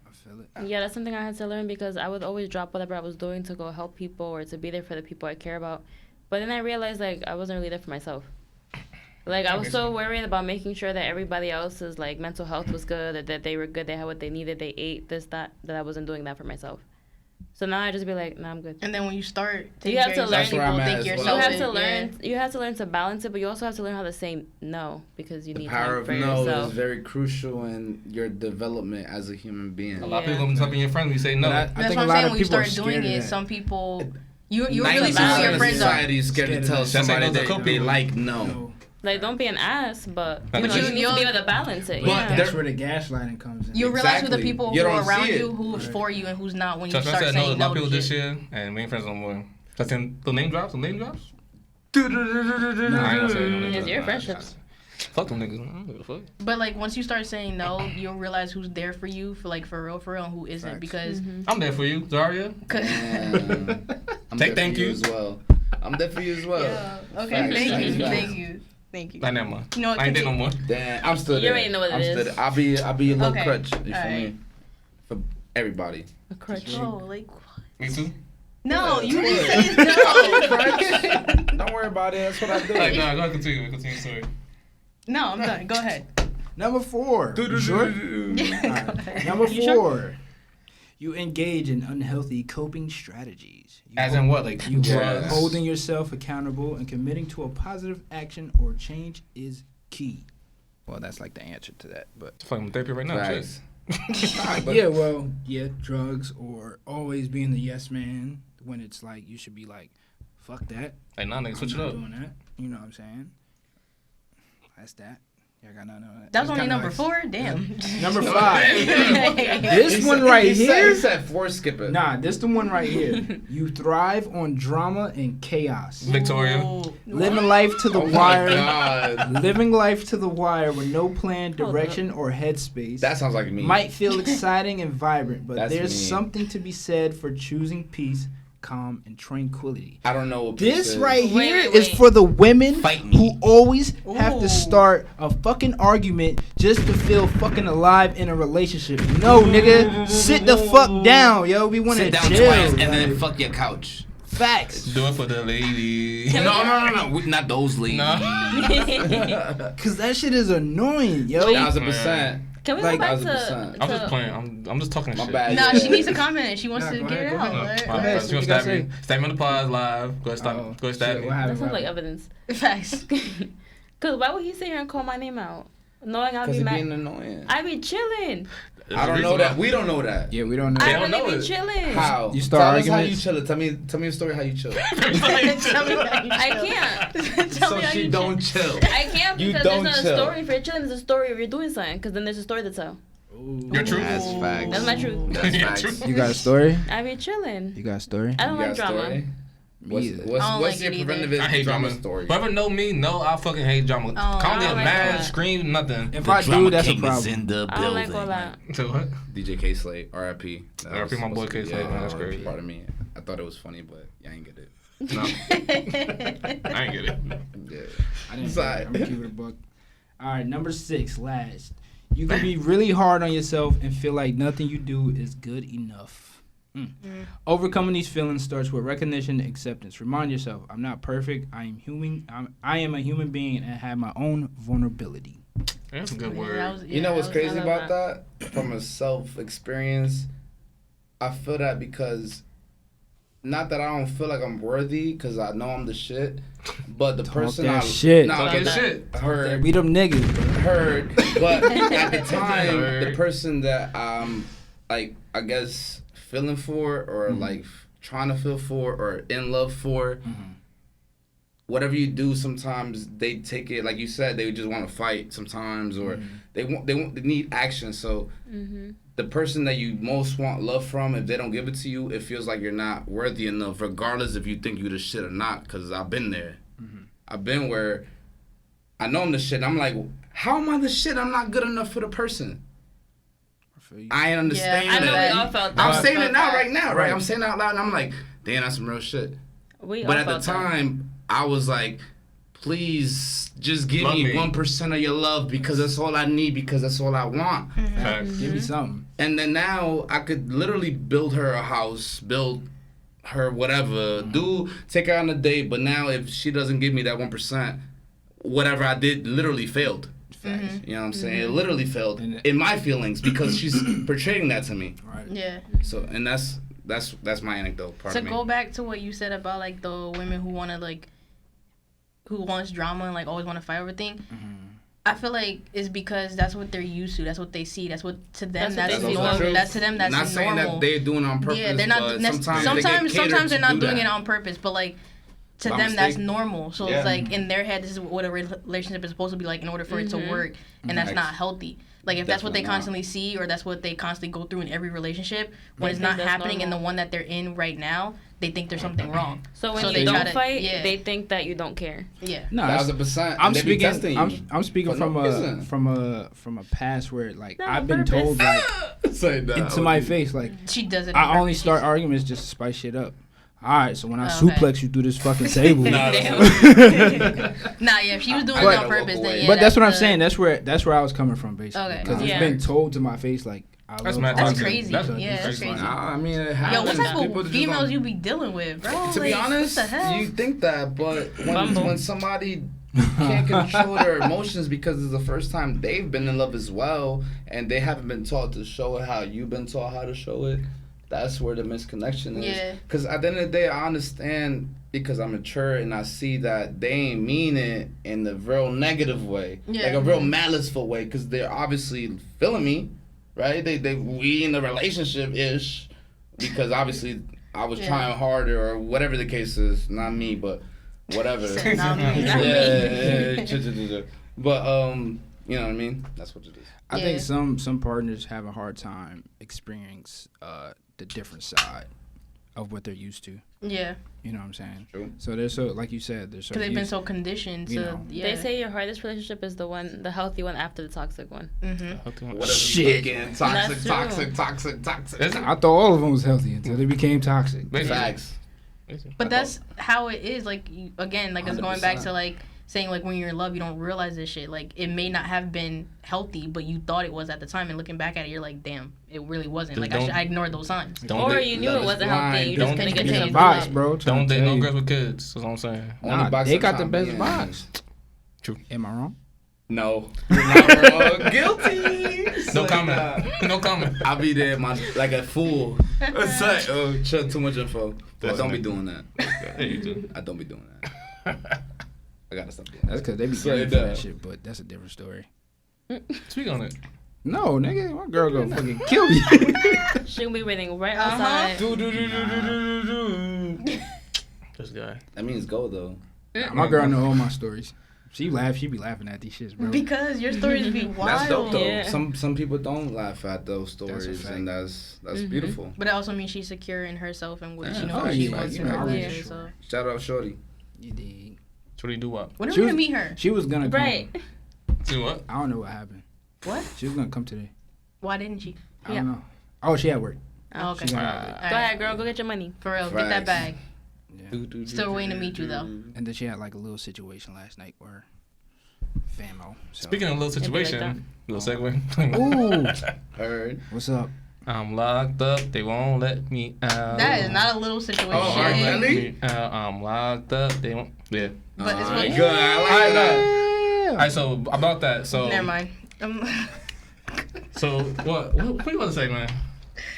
I feel it. Yeah, that's something I had to learn because I would always drop whatever I was doing to go help people or to be there for the people I care about. But then I realized like I wasn't really there for myself. Like I was so worried about making sure that everybody else's like mental health was good, that they were good, they had what they needed, they ate this, that I wasn't doing that for myself. So now I just be like, nah, I'm good. And then when you start taking You have care to of learn- yourself, That's where I'm people at think as you're well. You have selfish. to learn. Yeah. You have to learn to balance it, but you also have to learn how to say no because you The need power time of for no yourself. is very crucial in your development as a human being. a lot of Yeah. people gonna be your friends when you say no. But I That's think what a I'm lot saying. of When you people are start doing scared of it, that. some people, you're really 90% seeing who your of friends are. society is scared to tell Scared. somebody That's that they like no. No. Like, don't be an ass, but But you you- need to be able to balance it. But Yeah. that's where the gaslighting comes in. You realize who the Exactly. people You who don't are around see it. you, who's Right. for you, and who's not. When you Trust me, I start said no to a saying lot no of people to this shit. year, and we ain't friends no more. That's in the name drops. The name drops. Nah, I ain't gonna say no name It's drops. your Nah, friendships. Fuck them niggas. I don't give a fuck. But like once you start saying no, you'll realize who's there for you for real, and who isn't. Facts. Because I'm there for you, Zaria. I'm Take there thank for you you. as well. I'm there for you as well. Okay, Facts, thank facts, you, facts. thank you. Nah, never mind. You know what? I ain't there no more. Damn, I'm still You there. already know what it I'm still is. there. I'll be a little Okay. crutch. You feel Alright. me? For everybody. A crutch. Oh, like Me too. no, Yeah, you of just course. said no. Don't worry about it. That's what I do. Like, nah, go ahead, continue. Continue, sorry. No, I'm done. Go ahead. Number 4. You sure? Yeah, go ahead. Number You 4. sure? You engage in unhealthy coping strategies. You As in what? Like, You Yes. holding yourself accountable and committing to a positive action or change is key. Well, that's like the answer to that, but fucking therapy right now. Facts. yeah, drugs or always being the yes man when it's like you should be like, fuck that. Like, nah, nigga, I'm switch it not up. doing that. You know what I'm saying? That's that. Yeah, I got none of that. That was That's only kinda number like- 4. Damn. Number 5. He This one said- right he said- here. He said 4 skip it. Nah, this the one right here. You thrive on drama and chaos. Victoria. Ooh. Living life to the Oh my wire. God. Living life to the wire with no plan, direction, or headspace. That sounds like me. Might feel exciting and vibrant, but That's there's me. something to be said for choosing peace, calm, and tranquility. I don't know what peace This is. right Wait, here wait, is wait. for the women Fight me. who always have to Ooh. start a fucking argument just to feel fucking alive in a relationship. No, nigga, sit the fuck down, yo. We want to Sit down chill. twice and like, then fuck your couch. facts. Do it for the lady. No. Not those ladies. No. Cause that shit is annoying, yo. 1000%. Can we Like, go back 1000%. I'm just to playing. I'm just talking My shit. bad. Nah, Yeah. she needs to comment. She wants Nah, to go get ahead, it go out. ahead. Right? Go ahead, She see what gonna you stab gotta me. Stab me in the pause live. Go ahead, stop. Uh-oh. Go ahead, stab Shit, me. what happened? that sounds like evidence. Facts. Cause why would he sit here and call my name out, knowing I'll Because be it mad? being annoying. I be chilling. I don't know that. We don't know that. Yeah, we don't know. I don't really know be it. chilling. How? You start Tell us how you arguments? chill it. Tell me a story how you chill. Tell me how you I chill. can't. Tell So me how she you don't chill. I can't You because don't there's not chill. a story if you're chilling. There's a story if you're doing something. Cause then there's a story to tell. Your truth. That's facts. That's my truth. That's Your facts. truth. You got a story? I be chilling. You got a story? I don't You like got a drama. story? Me What's, either. what's, I don't what's like your it either. preventative I hate drama. story? Whoever know me, know I fucking hate drama. I Call me don't a like mad, that. scream, nothing. If I do, that's a problem. the I don't like all that. So what? DJ K Slate, R.I.P. That was R.I.P. my boy supposed to be- K Slate, man, that's yeah, crazy. Pardon me. I thought it was funny, but yeah, I ain't get it. No, I ain't get it. Yeah. I didn't. Sorry. I'm gonna keep it a book. All right, number 6, last. You can be really hard on yourself and feel like nothing you do is good enough. Overcoming these feelings starts with recognition and acceptance. Remind yourself, I'm not perfect. I am human. I am a human being and I have my own vulnerability. That's a good Yeah, word. that was- You know what's that was- crazy I love about that? From a self experience, I feel that because not that I don't feel like I'm worthy, because I know I'm the shit, but the Talk person that I shit. Nah, Talk but that that- shit. heard We them niggas. heard, but at the time, Heard. the person that like I guess feeling for or like trying to feel for or in love for. Whatever you do, sometimes they take it like you said. They just want to fight sometimes, or they need action. So the person that you most want love from, if they don't give it to you, it feels like you're not worthy enough, regardless if you think you the shit or not. Cause I've been there. I've been where I know I'm the shit. And I'm like, how am I the shit? I'm not good enough for the person. I understand Yeah, I know we all that. felt I'm that. saying Felt it now, that. right now, right? I'm saying it out loud, and I'm like, damn, that's some real shit. We But all at the felt that. time, I was like, please just give Love me me. 1% of your love because that's all I need, because that's all I want. Facts. Give me something. And then now I could literally build her a house, build her whatever, take her on a date. But now if she doesn't give me that 1%, whatever I did literally failed. You know what I'm saying? It literally failed in my feelings because she's portraying that to me. Right. Yeah. So, and that's my anecdote. To Pardon me. go back to what you said about like the women who want to like, who wants drama and like always want to fight everything. I feel like it's because that's what they're used to. That's what they see. That's what to them. That's what That's they normal. see. That's to them. That's Not saying normal. that they're doing it on purpose. Yeah, they're not. But Sometimes sometimes they get catered they're not to do doing that. it on purpose. But like, to My them that's mistake. normal. So Yeah. it's like in their head, this is what a relationship is supposed to be like in order for it to work, and that's not healthy. Like if that's what they Definitely not. constantly see, or that's what they constantly go through in every relationship, when They it's think not that's happening in the normal. one that they're in right now, they think there's something wrong. So when So you they don't try to- fight, yeah. they think that you don't care. Yeah. No, that's- 1,000%. I'm They be testing speaking. you. I'm speaking For from no a reason. from a past where like No, I've been purpose. told like Say that. into my face like She does it. I only start arguments just to spice shit up. All right, so when I Oh, okay. suplex you through this fucking table. Nah, yeah, if she was doing it But- on purpose, then yeah. But that's what I'm the- saying. That's where I was coming from, basically. Okay. Because Yeah. it's been told to my face, like I That's love mad you. That's toxic. crazy. That's- Yeah, that's crazy. Nah, I mean, it Yo, happens. what type People of just females don't- you be dealing with, bro? To be Like, honest, what the hell? you think that, but Bumble. when somebody can't control their emotions because it's the first time they've been in love as well, and they haven't been taught to show it how you've been taught how to show it, that's where the misconnection is. Yeah. Because at the end of the day, I understand because I'm mature and I see that they ain't mean it in the real negative way, Yeah. like a real maliceful way, because they're obviously feeling me, right? We in a relationship ish, because obviously I was Yeah. trying harder or whatever the case is. Not me, but whatever. Said not me. Yeah, Not me. yeah. But you know what I mean? That's what it is. I Yeah. think some partners have a hard time experience the different side of what they're used to. Yeah, You know what I'm saying? True. So they're so, like you said, they're so because they've been used- so conditioned to. You know. Yeah. They say your hardest relationship is the healthy one after the toxic one. Mm-hmm. Whatever. Shit. Again, That's toxic. Is it? I thought all of them was healthy until they became toxic. Basically. Facts. But that's how it is. Like you, again, like it's going back 100%. to like saying like when you're in love, you don't realize this shit. Like it may not have been healthy, but you thought it was at the time. And looking back at it, you're like, damn, it really wasn't. Just Like don't- I ignored those signs. Don't Or date, you knew love it is wasn't blind. healthy. You Don't just couldn't get It's a yourself box, to bro. don't trying to date tell no you. girls with kids. That's what I'm saying. Only Nah, box they I'm got the trying to best be in. box. True. Am I wrong? No. You're not wrong. Guilty. No comment. No comment. I'll be there, like a fool. It's like, oh, chill, too much info. But don't be doing that. Yeah, you do. I don't be doing that. I gotta stop doing that. That's because they be Straight getting for that up. shit, but that's a different story. Speak on it. No, nigga, my girl gonna fucking kill me. She'll be waiting right Uh-huh. outside. This guy. That means go though. My girl know all my stories. She be laughing at these shits, bro. Because your stories be wild. That's dope though. Yeah. Some people don't laugh at those That's a stories, fact. and that's Mhm. beautiful. But it also means she's secure in herself and what Yeah, she knows oh, what she yeah, wants you in know, her I was relationship. sure. So Shout out Shorty. You dig. So do you do what? when are She we was- gonna meet her? She was gonna come. Right. Do what? I don't know what happened. What? She was gonna come today. Why didn't she? I Yeah. don't know. Oh, she at work. Oh, okay. She got Uh, out. All Go right. ahead, girl. Go get your money. For real, get that Facts. bag. Yeah. Still waiting to meet you, though. And then she had like a little situation last night where famo. So. Speaking of little It'd be like situation, little segue. Ooh, Heard. what's up? I'm locked up. They won't let me out. That is not a little situation. Oh, R. Kelly? I'm locked up. They won't. Yeah. But it's Alright, what- good. I like that. All right. So about that. So. Never mind. So what? What you want to say, man?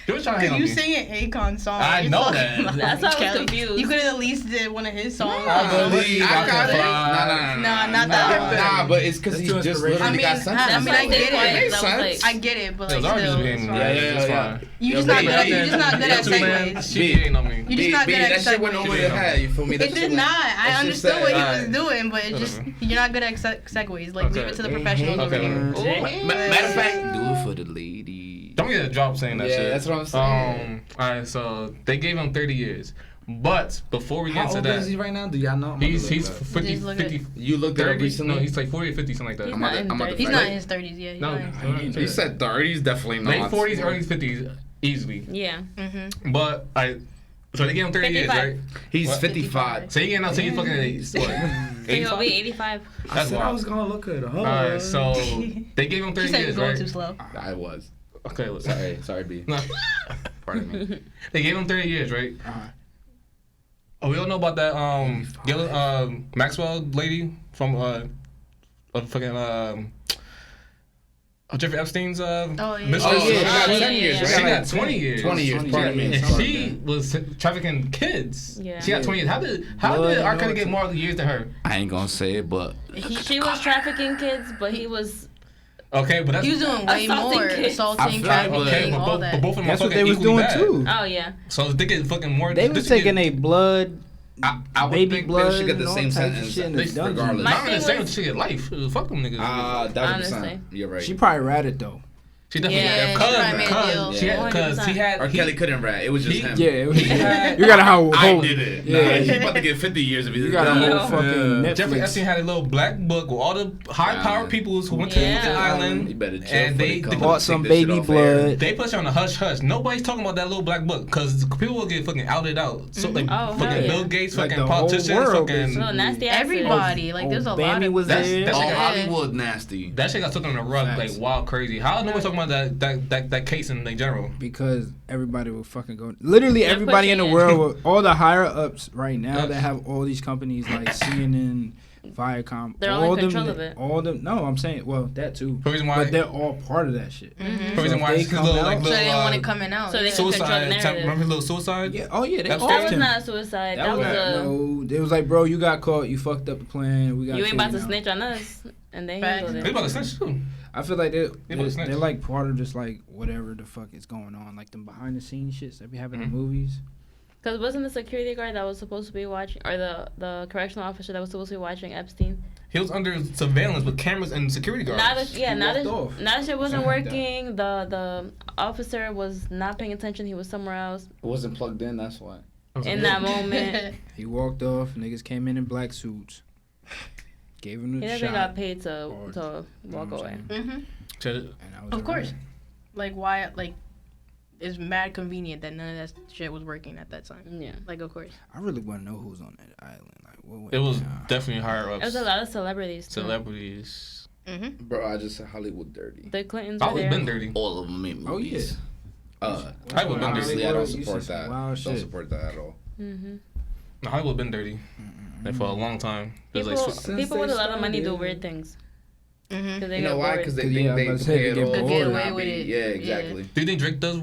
You was trying to hate on You me. singing Akon's song. I You're know talking that. about That's why I was Kelly. confused. You could have at least did one of his songs. I believe I got can it. fly. Nah, not that. Nah, but it's because That's he too just inspirational. literally I got mean, sent I to mean, me. I get it. Makes That was sense. like- I get it, but It was like already just still, being it's me. fine. It's fine. You just Yo, not B, good. B, You just not good at Two man, segues. she ain't on me. You just not good at that shit went segues. over your head. You feel me? That It shit did went- not. I that shit understood said- what he Alright. was doing, but it just you're not good at segues. Like leave Okay. it to the professionals over Okay. here. Matter of fact, do it for the lady. Don't get a drop saying that Yeah, shit. that's what I'm saying. All right, so they gave him 30 years. But before we How get old into is he that, right now? Do y'all know? I'm he's about to look it up. 50, Just look at- 50, You looked it up 30. recently? No, he's like 40 or 50, something like that. He's I'm not about in to- I'm about to the He's fact not check. in his 30s yet. He's No, not in his 30s. You said 30s, definitely not. late 40s, early 50s, easily. Yeah. Mm-hmm. But so they gave him 30 years, 55. right? He's What? 55. So he getting out, so he's fucking at So he'll 85. be 85. I That's said I wild. was gonna look at her. Alright, so they gave him She 30 said you're years, going right? too slow. I was. Okay, look. Sorry, B. No. Pardon me. They gave him 30 years, right? Uh-huh. Oh, we all know about that Maxwell lady from fucking Jeffrey Epstein's yeah. mistress. Oh, yeah, she got 10 years, right? She got 20 years. 20 years, 20 pardon me. years. And she was trafficking kids. Yeah. She got 20 years. How did R. Kelly get more years than her? I ain't gonna say it, but She was trafficking kids, but he was. Okay, but that's He was doing way Assaulting more. kids. Assaulting, I feel like- trafficking, okay, all but that. both of them That's are what fucking they was equally doing bad. too. Oh yeah. So they get fucking more. They was this taking kid- a blood I would baby think blood they should get the and all same types of sentence, shit in the dungeon. regardless. My Not thing the same was- shit. Life. Fuck them niggas. Honestly. 100%. You're right. She probably ratted though. She definitely Yeah, she probably made a deal. because he had. R. Kelly couldn't rat. It was just him. Yeah, it was, He had- you gotta have a I whole. did it. Yeah. Nah, he's about to get 50 years if he You did got a that. whole fucking Netflix. Jeffrey Epstein had a little black book with all the high-powered peoples who went to Yeah. the island. You better chill And before they come bought take some this shit baby off air. blood. They put you on a hush hush. Nobody's talking about that little black book because people will get fucking outed out. So like Oh, fucking hell yeah. Bill Gates, Like fucking the whole politicians, world, fucking. basically. Little nasty ass. Everybody. Like, there's a lot Bambi of. was That's- there. that's All like a- Hollywood nasty. That shit got took on the rug Facts. like wild crazy. How is nobody talking about that case in general? Because everybody will fucking go. Literally They're everybody in the pushing world, all the higher ups right now Yes. that have all these companies like CNN, Viacom, They're all in all them, control of it. all them. No, I'm saying, well, that too. For reason why, But they're all part of that shit. Mhm. for reason So why if his they little come like out- So they didn't want little it coming out. So they can control the suicide. narrative. Remember his little suicide? Yeah. Oh yeah, they That offed That was him. not suicide. That That was was a. no. It was like, bro, you got caught. You fucked up the plan. We got. You ain't about to now. snitch on us, and they Facts. handled They it. about to snitch too. I feel like about to they're snitch. like part of just like whatever the fuck is going on, like them behind the scenes shits that we have in Mhm. the movies. Because wasn't the security guard that was supposed to be watching, or the correctional officer that was supposed to be watching Epstein? He was under surveillance with cameras and security guards. Now that He walked off. now that shit wasn't Something like that. working. The officer was not paying attention. He was somewhere else It wasn't plugged in, that's why. in that moment. He walked off. Niggas came in black suits. Gave him He the never shot. got paid to Or- walk You know what away. I'm saying? hmm Shit. And that was Of it. course. Like, why? Like, it's mad convenient that none of that shit was working at that time. Yeah, Like, of course. I really want to know who's on that island. Like, what went It was down? definitely higher ups. it was a lot of celebrities. Too. Celebrities. hmm Bro, I just said Hollywood dirty. The Clintons I were would there. been dirty. All of them in Oh, movies. I would been Obviously, I don't You support see some that. wild Don't shit. support that at all. Mm-hmm. No, Hollywood been dirty. Mm-mm. Like for a long time. It was People, like Since people they with a lot of money do started. weird things. hmm 'Cause they You get know why? bored. Because they 'Cause, think yeah, they I was can about to pay say it they all. get Could get and away not with be- it. Yeah, Yeah. exactly. Do you think Drake does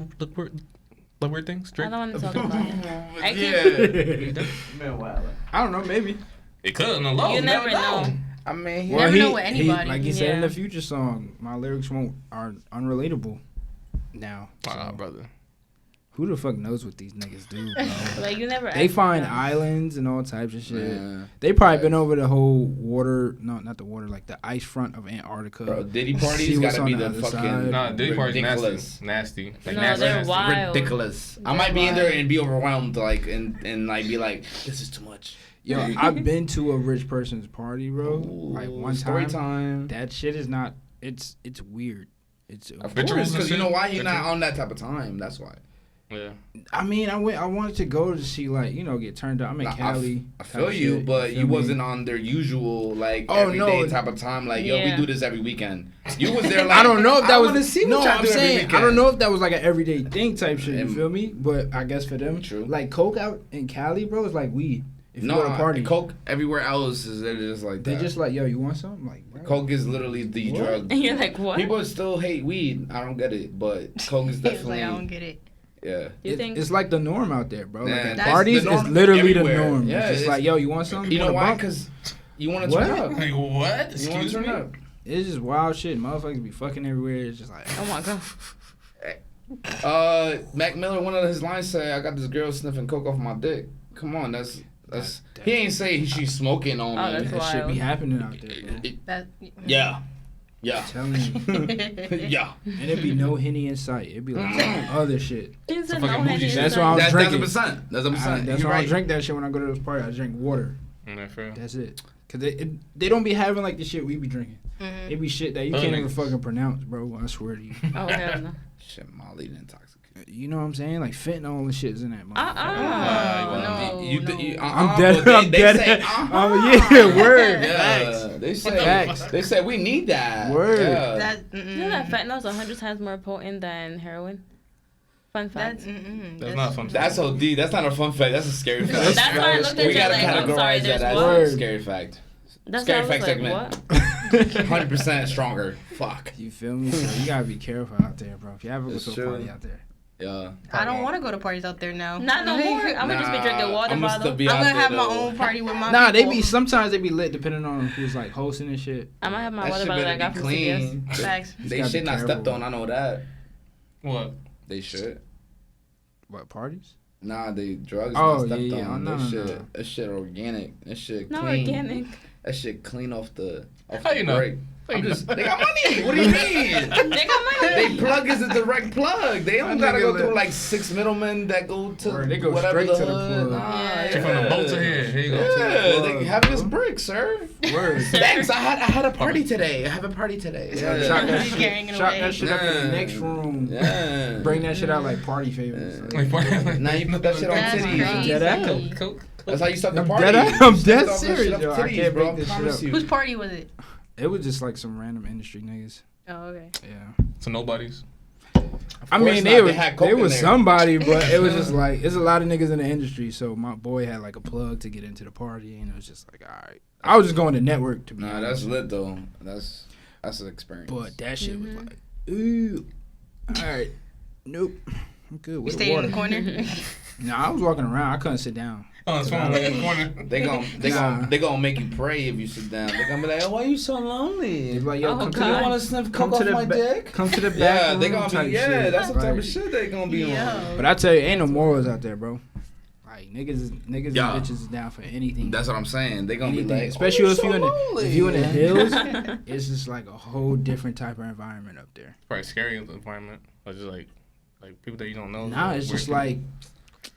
like weird things? I Drake? don't want to talk about it. I Yeah. Man, wow. I don't know. Maybe. It could on the low. You never know. I mean, You never know with anybody. like he said in Yeah. the Future song, my lyrics are unrelatable now. Ah, So, brother. who the fuck knows what these niggas do, bro? Like you never. They ask find them. islands and all types of shit. man. They probably been over the whole water, no, not the water, like the ice front of Antarctica. Bro, Diddy See parties what's gotta be on the the other fucking side. Nah, Diddy party's ridiculous. nasty. Like No, nasty. they're nasty. wild. Ridiculous. I They're might be in there wild. and be overwhelmed, like, and like be like, this is too much. Yo, I've been to a rich person's party, bro. Like one Story time. time. That shit is not. It's weird. It's. Of Rituals course, and because you shit. know why you're not Rituals. on that type of time. That's why. Yeah. I mean, I wanted to go to see like get turned up. I'm in Nah, Cali. I type feel you, shit, but feel you me? wasn't on their usual like Oh, everyday no. type of time. Like, yo, Yeah. we do this every weekend. You was there like I don't know if that was. wanna see what no, y'all I'm do every saying I weekend. don't know if that was like an everyday thing type shit. You And- feel me? But I guess for them, True. like coke out in Cali, bro, is like weed. If No, you go to party, Coke everywhere else is they're just like they that. just like, yo, you want something? Like, bro. Coke is literally the What? drug. And you're like, what? People still hate weed. I don't get it, but Coke is He was definitely like, I don't get it. yeah. You think? It's like the norm out there, bro. Man, like at that's parties, the norm it's literally everywhere. the norm. Yeah, it's just it's- like, yo, you want something? You know want a why? bump? Because you want to What? turn up. Like what? You want to Excuse turn me. up. It's just wild shit. Motherfuckers be fucking everywhere. It's just like, Oh my god. Mac Miller, one of his lines say, "I got this girl sniffing coke off my dick." Come on, that's he ain't say she's smoking on Oh, me. that's that shit be wild. happening out there, bro. That. Yeah, yeah, I'm telling you. yeah. And it'd be no Henny in sight. It'd be like some other shit. It's a fucking no bougie Henny shit. That's inside. why I was That's drinking. a percent. That's a percent. That's You're why I right. drink that shit when I go to this party. I drink water. Yeah, for real. That's it. Cause they don't be having like the shit we be drinking. Mhm. It be shit that you Oh, can't even niggas. fucking pronounce, bro. I swear to you. Oh hell no. Shit, Molly intoxicated. You know what I'm saying? Like fentanyl and shit is in that. motherfucker. No. I'm dead. but I'm they dead. say, Yeah, word. Yeah, Facts. they say Facts. they say we need that. Word. Yeah. That. You know that fentanyl is 100 times more potent than heroin. Fun fact. That's not fun. That's OD. That's not a fun fact. That's a scary fact. That's why I looked at we you gotta like, I'm sorry, categorize there's that as what? a Word. scary fact. That's Scary why I was fact like, segment. what? 100% stronger. Fuck. You feel me? So you gotta be careful out there, bro. If you ever go It's to a true. party out there. Yeah. I don't want to go to parties out there now. Not no more. I'm gonna just be drinking water I'ma still bottle. be I'm out gonna there, have my though. own party with my Nah, they people. be sometimes they be lit depending on who's like hosting and shit. I might have my That water shit bottle that I better got be from CVS. clean. Facts. They gotta shit be not stepped careful. on. I know that. What? They should. What parties? Nah, they drugs Oh, and stuff. yeah, yeah. No, no. That shit organic. That shit Not clean. organic. That shit clean off the How you know? break. I'm just, they got money. What do you mean? They got money. They plug is a direct plug. They don't My gotta nigga go live- through like 6 middlemen that go to Word, they go whatever straight the to the hood. plug. Nah, Yeah. Straight from the boat to here. Here you go. Yeah, plug, they have this bro. brick, sir. Word. Thanks. I had a party today. I have a party today. Yeah, Yeah. chop that He's shit, carrying it chop away. that shit up in the Yeah. next room. Yeah. Bring that shit out like party favors. Yeah. Like, Now you put that shit on That's titties. crazy. Dead ass. Coke. That's how you start the I'm party. dead- I'm You dead start off that serious, shit off yo. I titties, can't bro. make this shit Promise up. you. Whose party was it? It was just like some random industry niggas. Oh, okay. Yeah. So nobody's. I course mean, not. they They had coke in was there. somebody, but it was just like, there's a lot of niggas in the industry. So my boy had like a plug to get into the party, and it was just like, all right. I was just going to network to be Nah, honest. that's lit though. That's an experience. But that shit was Mhm. like, ooh, all right, nope, I'm good You with the stayed in water. the corner. Nah, I was walking around. I couldn't sit down. Oh, it's fine. Like in the corner. They gonna make you pray if you sit down. They gonna be like, oh, why you so lonely? They be like, yo, Oh, come Do you God. want to sniff Come coke to off the my dick? come to the back Yeah, room they gonna type be. shit. Yeah, that's the type Like, of shit they gonna be on. Yo. But I tell you, ain't no morals out there, bro. Like niggas Yeah. and bitches is down for anything. That's what I'm saying. They gonna be Anything. like, Especially oh, if you in the lonely. if you in the hills, it's just like a whole different type of environment up there. Probably scary environment. Or just like people that you don't know. Nah, it's Weird just people. like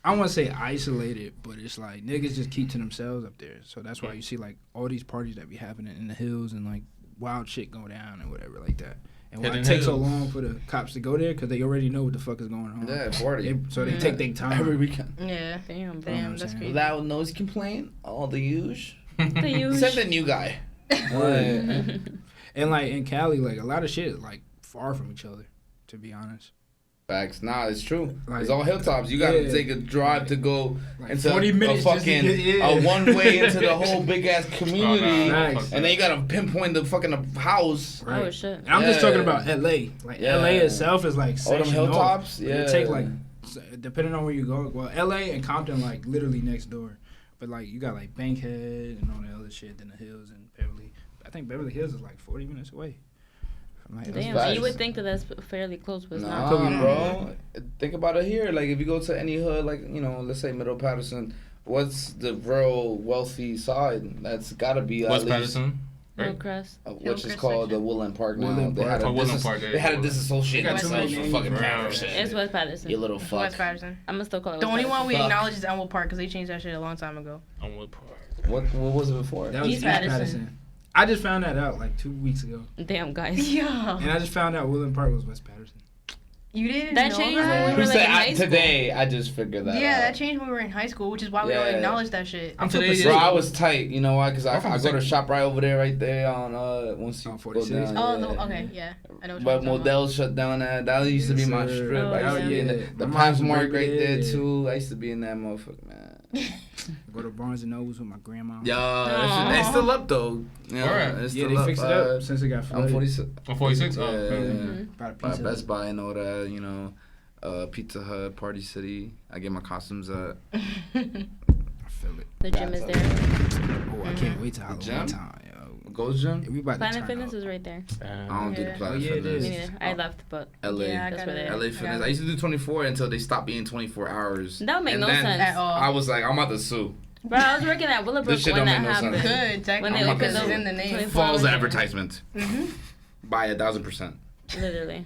I don't want to say isolated, but it's like niggas just keep to themselves up there. So that's why you see like all these parties that be happening in the hills and like wild shit go down and whatever like that. And why Hidden it takes so hills. long for the cops to go there because they already know what the fuck is going on. Yeah, party So they take their time. every weekend. Yeah. Damn, bro. Damn, that's saying? crazy. Loud noise complaint. All the use. The use. Except the new guy. Word. And like in Cali, like a lot of shit is like far from each other, to be honest. Facts. Nah, it's true. Like, It's all hilltops. You gotta yeah. take a drive to go Like into 40 a minutes just to fucking get- yeah. a one way into the whole big ass community, Facts. and then you gotta pinpoint the fucking house. Right. Oh shit. And I'm just Yeah. talking about LA. Like Yeah. LA itself is like All them section north. hilltops. But Yeah. It take like depending on where you go. Well, LA and Compton like literally next door, but like you got like Bankhead and all the other shit in the hills and Beverly. I think Beverly Hills is like 40 minutes away. From like, Damn, facts. so you would think that that's fairly close, but it's Nah, not. Could be bro. Think about it here. Like if you go to any hood, like let's say Middle Patterson, what's the real wealthy side? That's gotta be at West least. Patterson. Right? Hillcrest. Which is Hillcrest called the section. Woodland Park now. Woodland they Park. had Oh, to Woodland Park, yeah, they had to yeah. disassociate They got too themselves many from fucking names, bro. Patterson. It's West Patterson. You little It's fuck. West Patterson. I'm gonna still call it The West only one we Fuck. acknowledge is Elmwood Park because they changed that shit a long time ago. On Wood Park. What was it before? that was East East Patterson. Patterson. I just found that out like 2 weeks ago, Damn, guys. Yeah. and I just found out Woodland Park was West Patterson. You didn't That know changed that? when we Who were, like, said in high school. today? I just figured that out. Yeah, that changed when we were in high school, which is why we don't Yeah. acknowledge that shit. I'm Today, from Bro, I Pacific. was tight. You know why? Because I'm from I go to Pacific. shop right over there, right there on once you On go 46? down. Oh, yeah. okay, yeah. I know what But you're talking about. Modell shut down that used to be Yes, my sir. strip. Oh, I used to be in yeah. the My Pops mom's Mark right there yeah. too. I used to be in that motherfucker, man. Go to Barnes and Nobles with my grandma. Yo, Aw. it's still up though. You know, Word. it's Yeah, still they fixed it up since it got I'm flooded. 46. On 46? Yeah, Oh, okay. Mhm. About a By piece of Best Buy and all that, Pizza Hut, Party City. I get my costumes at. I feel it. The gym is there. Oh, I can't wait to Halloween gym? time, yo. Gold's Gym. We about to Planet turn Fitness up. is right there. I don't do the Yeah. Planet Oh, yeah, it Fitness. is. Me neither. I left, but LA. Yeah, I That's got where it. they are. LA Fitness. I used to do 24 until they stopped being 24 hours. That would make And no then sense. At all. I was like, I'm about to sue. Bro, I was working at This Willowbrook shit when don't that make no sense. happened. Good, technically, When they I'm opened about because to it's the in the name. 24 False hours. advertisement. Mm-hmm. By 1,000%. Literally.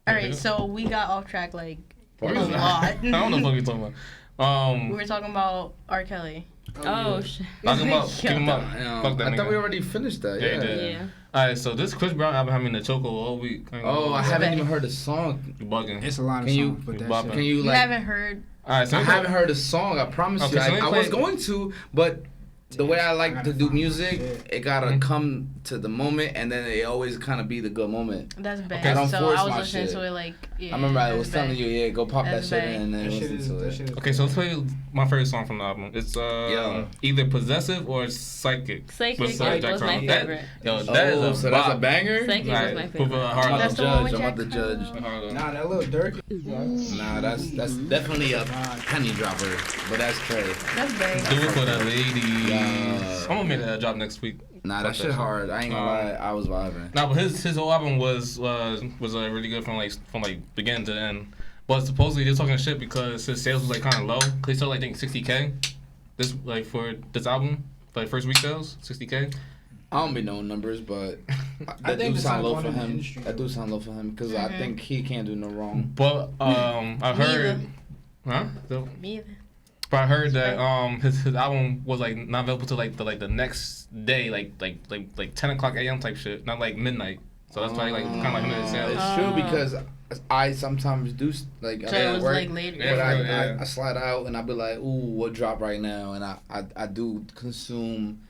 All right, so we got off track like a Where is that? lot. I don't know what you're talking about. We were talking about R. Kelly. Oh, shit. Talk him up. Keep him up. Fuck that I thought nigga. we already finished that. Yeah, Yeah. you did. Yeah. Alright, so this Chris Brown album had me in the choco all week. Oh, I haven't even heard the song. You bugging. It's a lot of Can you- songs, but that Bop shit. it. Can you You like? haven't heard. Alright, so I haven't heard a song. I promise Okay, you. so let me I was play- going to, but the way I like to do music, it gotta Mhm. come to the moment, and then it always kind of be the good moment. That's bad. Okay, don't so force I was my listening shit. to it like. Yeah, I remember I that's was telling bad. you, yeah, go pop That's that shit bad. in and then That shit listen is, to that it. shit is Okay, so let's play my favorite song from the album. It's Yeah. either Possessive or Psychic. Psychic With, was Jack my Harlow. That- favorite. Yo, that is Oh, a so that's a bop. banger. Psychic was my With favorite. I'm about That's to the one with judge. I'm about to Jack judge. Harlow. Nah, that little Dirk. Nah, that's definitely a penny dropper, but that's crazy. That's bad. Do it for the ladies. Yeah. I'm gonna make that drop next week. Nah, Fuck that shit hard. I ain't gonna lie, I was vibing. Nah, but his whole album was really good from like beginning to end. But supposedly they're talking shit because his sales was like kind of low. They sold like I think 60K. This like for this album, for like first week sales, 60K. I don't be knowing numbers, but I that think do the sound song low for in the him. industry, That do sound low for him because I think he can't do no wrong. But I heard, Me either. but I heard that his album was like not available till like the next day, like 10 o'clock a.m. type shit, not like midnight. So that's why like kind of like limited sales. It's true because I sometimes do like So I'm it at was work, like later. but I slide out and I be like, ooh, what drop right now? And I do consume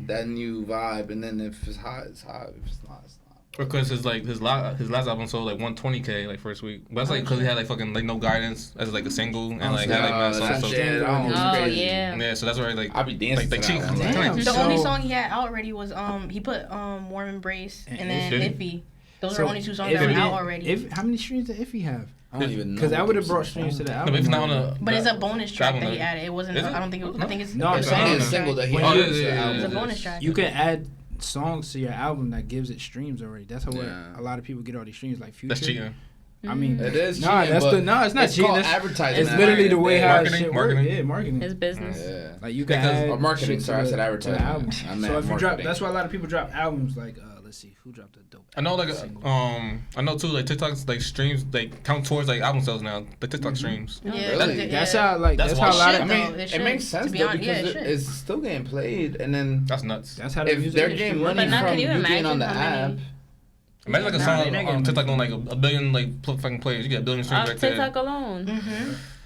that new vibe, and then if it's hot, it's hot. If it's not, it's not. Because his last album sold like 120K like first week. But that's like because he had like fucking like No Guidance as like a single and like had like mad songs. So yeah, so that's why like I be dancing like to cheap. that one. Damn. The only song he had out already was he put Warm Embrace and then Iffy. Iffy. Those are the only two songs that Iffy were out did- already. How many streams did Iffy have? I don't even know. Because that what would have this brought is. streams to the No, album. but it's not on a. But it's a bonus track album, that he though. added. It wasn't. Is it? I don't think. I think it's. No, I'm it's saying a it's bonus single track. that he When had. you- to the album. It's a bonus track. You can add songs to your album that gives it streams already. That's how Yeah. a lot of people get all these streams, like Future. That's cheating. I mean, It is nah, cheating, that's but it's not it's cheating. called It's, advertising. it's now. literally the way how Marketing, shit marketing. works. Yeah, marketing. His business. Yeah. Like you can Because add of marketing, shit sorry, I to said the advertising. album. I meant So if you drop, marketing. that's why a lot of people drop albums. Like, let's see, who dropped a dope? I know like single? I know too like TikTok's like streams like count towards like album sales now. The TikTok streams. Yeah, Really? That's how like That's that's why how a lot shit, of though. I mean, It it makes should, sense to be though honest. Yeah, because it should. it's still getting played, and then That's nuts. that's how the if music they're industry getting works. money But now, from can you you being on imagine the how app, many- Imagine like a Nah, song they're not on getting TikTok money. on like a billion like fucking players. You get a billion streams Off right there. TikTok alone.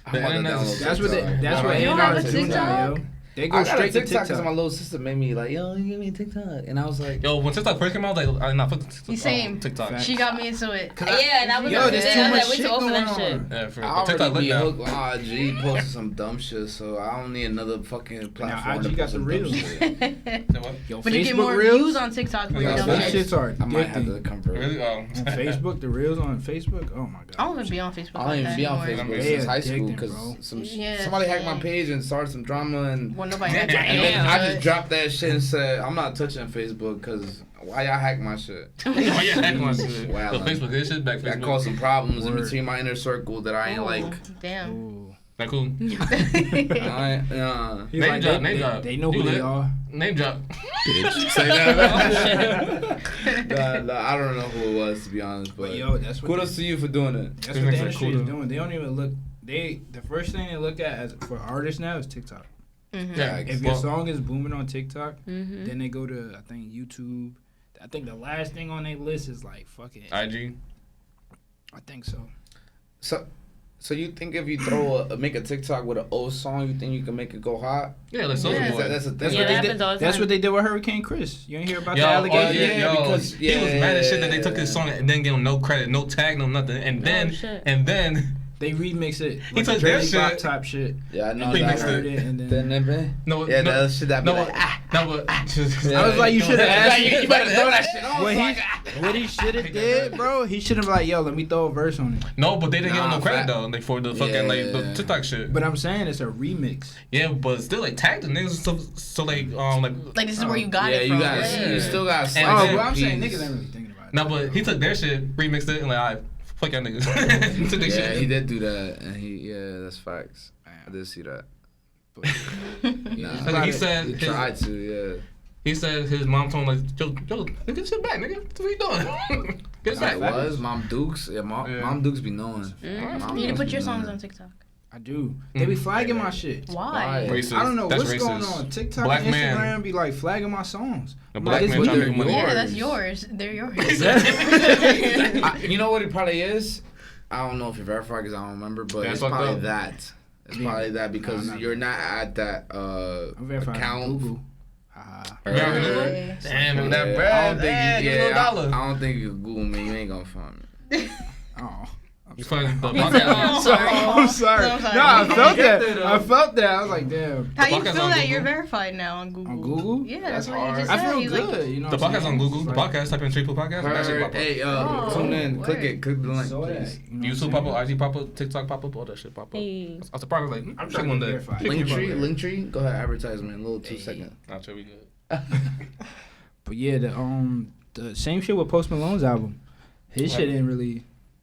I'm about to download That's what TikTok. that's what You don't A&R have a is doing now, yo. They go I got a straight to TikTok because my TikTok. little sister made me like, yo, you give me a TikTok, and I was like, Yo, when TikTok first came out, like I not fuck Same. TikTok. Fact. She got me into it. Yeah, and I was Yo, like, there's I too was much like, we shit too old for going that shit. on. Yeah, for I real. But TikTok already lit be now. hooked on IG, posting some dumb shit, so I don't need another fucking platform. IG to got post the some reels. dumb shit. Yo, But you get Facebook more reels views on TikTok for your Yeah, dumb Those facts. shit. shits are I might have addicting. to convert. Really? On Facebook, the reels on Facebook. Oh my god. I don't even be on Facebook. I don't like even that be on anymore. Facebook They since high school addicting, because bro. Yeah, somebody hacked my same. page and started some drama and. Well, nobody had Damn. And then to. I just dropped that shit and said, I'm not touching Facebook because why y'all hack my shit? Oh yeah, heck my shit. Wow. So Facebook, this shit back That Facebook. caused some problems in Word. between my inner circle that I ain't like. Damn. Ooh. That cool. He's Name like, drop, they, name drop. they know You who they lit? are. Name drop. Say that. Nah, I don't know who it was to be honest, but But yo, that's what kudos to you for doing it. that's These what the niggas are industry cool, is though. doing. They don't even look. The first thing they look at as for artists now is TikTok. Yeah. If your Well, song is booming on TikTok, Mm-hmm. then they go to I think YouTube. I think the last thing on their list is like fucking. IG. I think so. So you think if you make a TikTok with an old song, you think you can make it go hot? Yeah, like Yeah. Soulja Boy. That's a That's Yeah, what that they happens did. all the That's time. what they did with Hurricane Chris. You ain't hear about Yo, the allegation? yeah, yo, because- he was mad as shit that they yeah. took his song and didn't give him no credit, no tag, no nothing, and then shit. They remix it. He Like took their Jersey Bop shit. type shit. Yeah, I know Remixed I that. heard it and then. no, Yeah, no, that shit that be no, like, no, but I was like, you should have asked. you better throw that shit on. What he should have did, bro? He should have like, yo, let me throw a verse on it. no, but they didn't give him Nah, no credit fact. though, like for the fucking like the Yeah. TikTok shit. But I'm saying it's a remix. Yeah, but still like tag the niggas, so like Like this is where you got it Yeah, from. you got right? you still got. And Oh, then- but I'm saying niggas ain't really thinking about it. no, but he took their shit, remixed it, and like, alright, fuck y'all niggas. Took their Yeah, shit. he did do that, and that's facts. I did see that. Like, he said he his- tried to, yeah. He said his mom told him like, yo, get this shit back, nigga. What are you doing? Get it That's back. what it was Mom Dukes. Yeah, Mom Dukes be knowing. Mom You need to Dukes put be your songs knowing. on TikTok. I do. They be flagging my shit. Why? Racist. I don't know That's what's racist. going on. TikTok Black and Instagram man. be like flagging my songs. A I'm black like, man it's trying to either make money. Yeah, yours. that's yours. They're yours. You know what it probably is? I don't know if you're verified because I don't remember, but Yeah, it's fucked probably up. that. It's Yeah. probably that because Nah, you're not at that I'm verified on account. Google. Haha. Yeah. Damn, Yeah, that I bread. don't think Damn, you, give me a dollar. I don't think you can Google me. You ain't gonna find me. Oh. You find the He said, podcast. oh, I'm sorry. I'm sorry. I'm sorry. No, I felt Get that. there, though. I felt that. I was like, damn. How you podcast feel on that Google. you're verified now on Google? On Google? Yeah, That's that's what you just I said. feel He's good. like, You know The what I'm podcast on saying? Google. The It's like- podcast. Type in Triple Podcast. That shit pop up. Hey, Oh, tune in. Click word. it. Click the link, So that, please. you know YouTube what pop I'm up, IG pop up, TikTok pop up, all that shit pop up. Hey. I was surprised. Like, I'm I'm trying sure one to day. verify. Linktree. Go ahead, advertisement. A little 2 second. Not sure we good. But yeah, the same shit with Post Malone's album. His shit didn't really.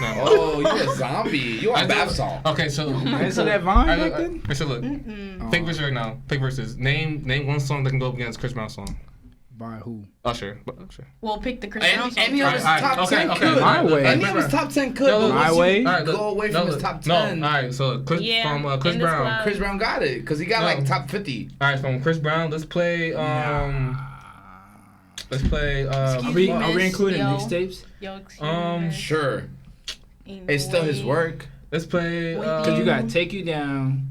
No. Oh, you a zombie. You on bath salt. Okay, so Isn't that Vine back then? So look, fake versus right now. Fake versus. Name one song that can go up against Chris Brown's song. By who? Usher. We'll pick the Chris Brown song. Any of his top 10 okay. could. My Way. Any of his top 10 could. No, but My once Way. you Alright, go away from his top 10. No, alright, so Chris Yeah, Chris in this Brown. club. Chris Brown got it because he got like top 50. Alright, from Chris Brown, let's play let's play Are we including Yo. mixtapes? Yo, excuse me. Sure. Ain't It's no still his way. work. let's play Because you got Take You Down.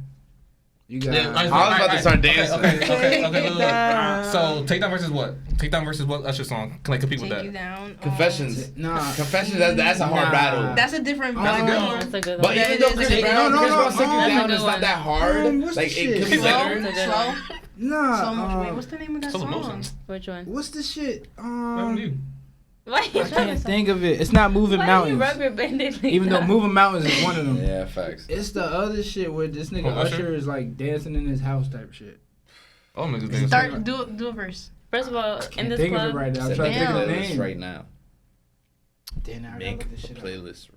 You got. I was about to start dancing. Okay, look. So Take Down versus what? Take Down versus what Usher song? Can I compete with Take that? you down. Confessions. Nah. Confessions, that's a hard Nah. battle. That's a different That's a good vibe. one. That's a good But one. even though Chris No, Brown, no, Chris no, Brown's Take You that's a Down good is not one. that hard. What's the Like, it shit? could be Slow, better. That's a good slow. one. Nah. So much weight. What's the name of that Slow song? motion. Which one? What's the shit? What happened to you? Why you I can't think of it. It's not Moving Why you Mountains. rubber banded? Even though Moving Mountains is one of them. Yeah, facts. It's the other shit where this nigga Oh, Usher? Usher is like dancing in his house type shit. Oh, niggas dancing. Start do a verse. First of all, in Can't this think of club, it right now. I'm Set trying to think of the Damn. playlist name. right now. Damn, I gotta Make look a this shit up. playlist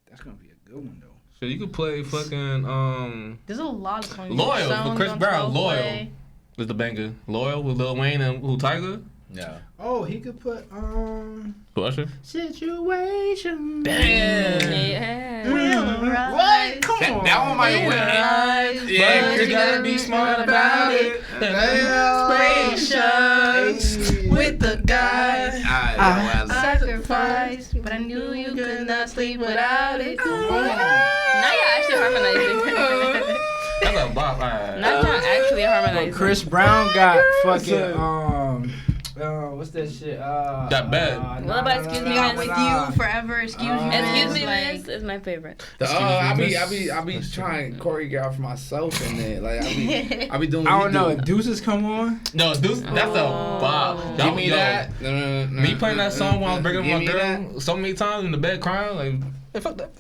That's gonna be a good one though. So you could play fucking There's a lot of songs. Loyal Songs with Chris on Brown. 12 Loyal play. is the banger. Loyal with Lil Wayne and who Tyga? Yeah. Oh, he could put Who Usher? Situation. yeah. What? Come on. That one might win. Yeah, Chris you gotta be smart about it. Inspirations with the guys. I Sacrifice, but I knew you could not sleep without it. Now you're actually harmonizing. That's a bop. Alright. Now you're actually harmonizing. But Chris Brown got fucking what's that shit? Got bad. What about Excuse Me, You got Miss? with you forever. Excuse me. Excuse me, Like, Miss is my favorite. I Miss. be trying to choreograph myself in it. Like I be doing. I what don't we know. do. If Deuces come on, No, dude, that's a bop. Give me Yo, that. Me playing that song while I was breaking up Give with my me girl so many times in the bed crying, like, hey, fuck that.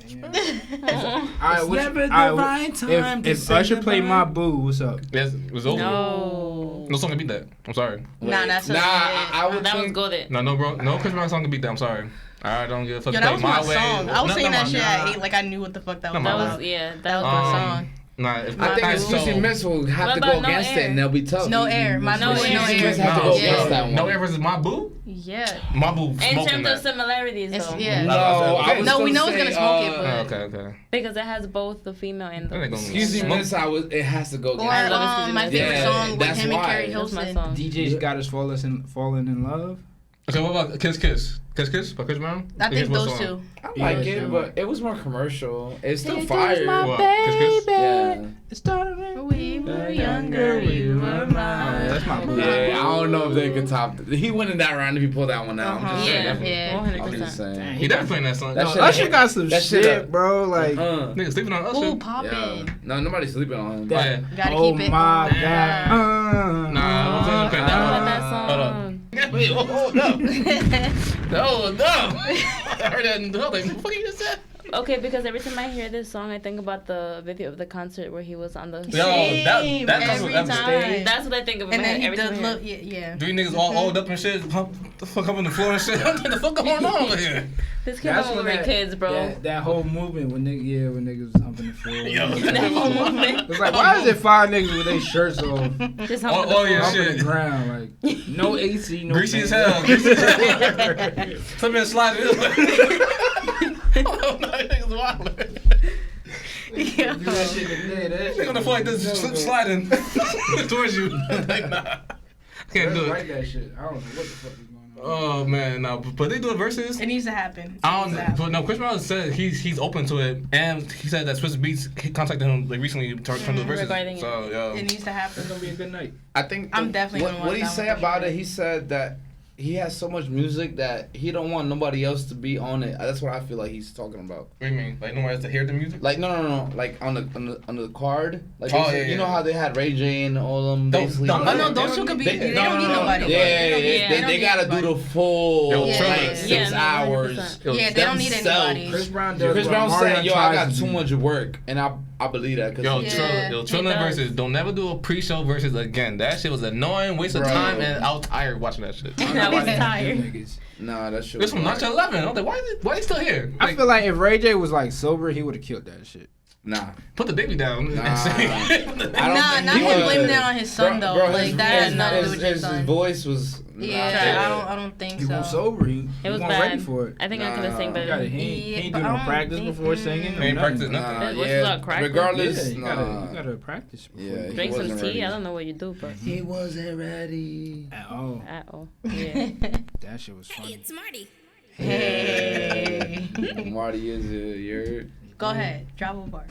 If Usher played My Boo, what's up? Yes, it was over. No. No song can beat that. I'm sorry. Nah, that's a I would That was think. goated. No, bro. No Chris Brown song can beat that. I'm sorry. I don't give a fuck. Yo, that was my Way. song. I was No, saying no, that no, shit no. at 8, like I knew what the fuck that was. No, That no. was, yeah, That that was was my my song. Nah, if I think My Excuse Boo. Me Miss will have What to about go No against Air? it, and they'll be tough. No Air. My No no Air. no Excuse Me air. Miss have to No, go Yeah. against that one. No Air versus My Boo? Yeah. My Boo In smoking terms that. of similarities, It's, though. yeah. No, I was No, we gonna know it's gonna say, smoke it, Oh, but okay. Because it has both the female and That ain't the. gonna Excuse Me smoke. Miss, it has to go or against I that. love Excuse Me, my Miss. favorite Yeah, song with that's him and why. Carrie That's my Hilson. song. DJ's got us falling in love. Okay, what about Kiss Kiss? Kiss Kiss by Chris Brown? I think Kiss what those song? two. I like Yeah, it, sure. but it was more commercial. It's still Here fire. goes my What? Kiss Kiss? Yeah. It started when We were younger, you were mine. That's my boo. Yeah, I don't know if they could top. He went in that round if he pulled that one out. I'm just Yeah, saying. yeah, I'm just 100%. saying. He definitely playing that song. That No, shit- Usher got some that shit shit, up. bro. Like, Niggas sleeping on Usher. Ooh, poppin'. Yeah. No, nobody's sleeping on him. that, yeah. Gotta oh keep it. my god. Nah, I'm saying, okay, I love nah. that Hold up. song. Wait, hold up. Hold up. I heard that in the building. What the fuck you just said? Okay, because every time I hear this song, I think about the video of the concert where he was on the. Yo, Same, that comes every with time. That's what I think of in And my then head he every does time I hear look, it. yeah. Three niggas all old up and shit. Pump the fuck up on the floor and shit. What the fuck going on over here? This came That's out when when we were that- kids, bro. That whole movement when niggas was humping the floor. Yo, That whole movement. It's like, why is it 5 niggas with their shirts off, Just Oh, humping the oh, floor. yeah, humping shit. the ground? Like, no AC, no Greasy as fan. hell. Greasy as hell. Some men slide it. Oh, no, niggas wild. Do that shit today. That They shit on the floor like this, was dope, sliding towards you. Like, nah. Can't bro. do Like it. that shit. I don't know what the fuck is going on. Oh, man. No, but they doing verses. It needs to happen. I don't know, but no. Chris Brown said he's open to it, and he said that Swiss Beats he contacted him like recently to turn the verses. Regarding it. So yo, It needs to happen. It's gonna be a good night. I think I'm definitely gonna watch what he that say one for about sure. it. He said that he has so much music that he don't want nobody else to be on it. That's what I feel like he's talking about. what do you mean? Like nobody has to hear the music? Like no. Like on the card. Like Oh, they said- yeah, you know yeah. how they had Ray J and all them. Don't- basically. don't- Oh no, They those don't two could be. need- They don't need nobody. Yeah, They don't they need gotta anybody. do the full Yo, like Triller. 6 Yeah, no, hours. 100%. Yeah, they don't need themselves. anybody. Chris Brown does. Chris what Brown Mario said, "Yo, I got tries to too do. much work," and I believe that. Yo, Yeah, Triller he does. verses. Don't never do a pre-show verses again. That shit was annoying, waste of Bro. time, and I was tired watching that shit. I don't know I why was they do tired. niggas. Nah, that shit. This from was 9/11. I was like, why is he still here? I feel like if Ray J was like sober, he would have killed that shit. Nah. Put the baby down. Nah. Not him blaming it on his son though. Like that has nothing to do with your his son. voice was. Yeah, I don't think He so. was sober. He It was wasn't bad. ready for it. I think I could have sang better. He ain't but do I no don't practice think- before singing. He ain't practiced Nah, nothing. What's that, crack? regardless, Yeah, you gotta practice. Before Yeah, you Drink he some wasn't tea. ready. I don't know what you do, but He wasn't ready. at all. at all. Yeah. That shit was funny. It's Marty. Hey. Marty is your. Go ahead. Drop a bar.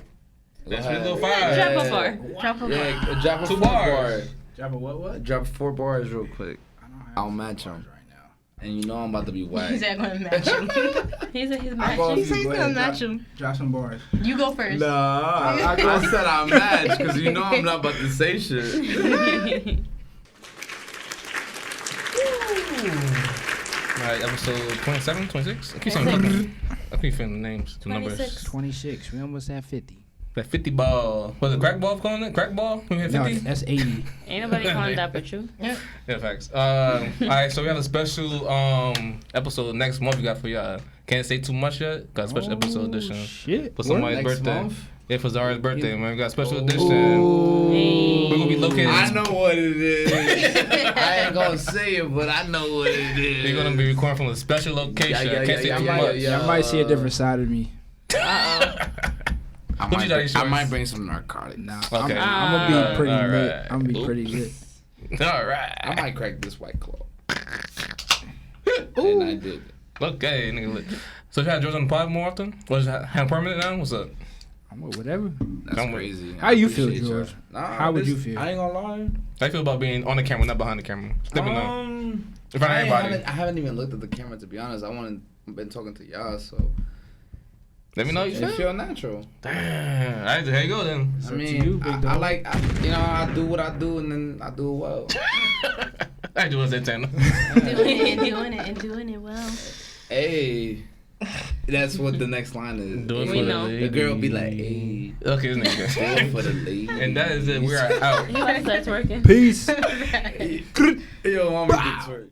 That's your little five. Drop a bar. Drop a bar. Yeah, drop a 2 4 bars. bar. Drop a what? Drop 4 bars real quick. I don't have I'll any match bars him. right now. And you know I'm about to be whack. He's not gonna match him. He's I'll go matching. if He's you go gonna ahead, match him. Drop some bars. You go first. Nah, I said I match because you know I'm not about to say shit. Alright, episode 27, 26? I keep saying fucking. I keep feeling the names, the numbers. 26. 26. We almost at 50. That 50 ball. Was it crack ball calling it? Crack ball? We hit 50? No, that's 80. Ain't nobody calling that but you. Yeah, facts. Alright, so we have a special episode next month we got for y'all. Can't say too much yet. Got a special episode edition. Shit. For somebody's Next birthday. month? Yeah, for Zara's birthday, man. We got a special edition. Hey. We're gonna be located. I know what it is. I ain't gonna say it, but I know what it is. We're gonna be recording from a special location. I can't say too much. Y'all might see a different side of me. I What you got insurance? might bring some narcotics. Nah, Okay. I'm gonna be pretty All lit. right. I'm gonna be pretty lit. Alright. I might crack this White Claw. And I did. Okay, nigga lit. So you had George on the pod more often? Was it have permanent now? What's up? I'm with whatever. That's Come with- crazy. How you feel, appreciate George? y'all. Nah, How would you feel? I ain't gonna lie. How you feel about being on the camera, not behind the camera? Just let me know. In front of I everybody. haven't even looked at the camera to be honest. Been talking to y'all, so Let me know how you it feel. feel natural. Damn. Alright, here you go then. It's I up to mean, you, big I dog. like, I do what I do, and then I do it well. I do what I said, Doing it well. Hey, that's what the next line is. Do it We for know. the The girl be like, hey, Okay, this do nigga. it for the lady. And that is it. We are out. He likes that twerking. Peace. Yo, I'm a good twerk.